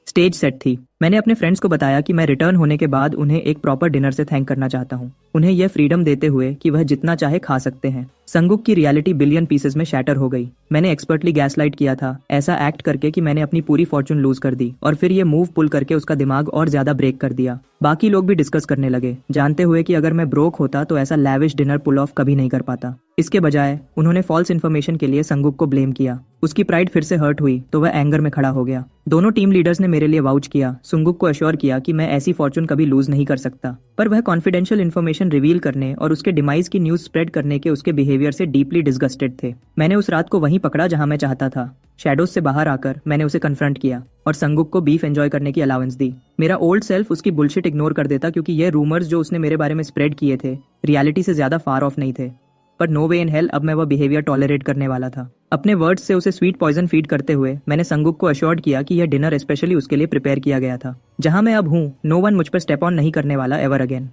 स्टेज सेट थी। मैंने अपने फ्रेंड्स को बताया कि मैं रिटर्न होने के बाद उन्हें एक प्रॉपर डिनर से थैंक करना चाहता हूँ, उन्हें यह फ्रीडम देते हुए कि वह जितना चाहे खा सकते हैं। संगुक की रियलिटी बिलियन पीसेस में शैटर हो गई। मैंने एक्सपर्टली गैसलाइट किया था, ऐसा एक्ट करके कि मैंने अपनी पूरी फॉर्चून लूज कर दी, और फिर ये मूव पुल करके उसका दिमाग और ज्यादा ब्रेक कर दिया। बाकी लोग भी डिस्कस करने लगे, जानते हुए कि अगर मैं ब्रोक होता तो ऐसा लैविश डिनर पुल ऑफ कभी नहीं कर पाता। इसके बजाय उन्होंने फॉल्स इन्फॉर्मेशन के लिए संगुक को ब्लेम किया। उसकी प्राइड फिर से हर्ट हुई तो वह एंगर में खड़ा हो गया। दोनों टीम लीडर्स ने मेरे लिए वाउच किया, संगुक को अश्योर किया कि मैं ऐसी फॉर्चून कभी लूज नहीं कर सकता। पर वह कॉन्फिडेंशियल इन्फॉर्मेशन रिवील करने और उसके डिमाइज की न्यूज स्प्रेड करने के उसके बिहेवियर से डीपली डिसगस्टेड थे। मैंने उस रात को वहीं पकड़ा जहां मैं चाहता था। शैडोज से बाहर आकर मैंने उसे कन्फ्रंट किया और संगुक को बीफ एंजॉय करने की अलाउंस दी। मेरा ओल्ड सेल्फ उसकी बुलशिट इग्नोर कर देता, क्योंकि ये रूमर्स जो उसने मेरे बारे में स्प्रेड किए थे रियलिटी से ज्यादा फार ऑफ नहीं थे। पर नो वे इन हेल अब मैं वह बिहेवियर टॉलरेट करने वाला था। अपने वर्ड्स से उसे स्वीट पॉइजन फीड करते हुए मैंने संगुक को अश्योर्ड किया कि यह डिनर स्पेशली उसके लिए प्रिपेयर किया गया था। जहां मैं अब हूं, नो वन मुझ पर स्टेप ऑन नहीं करने वाला एवर अगेन।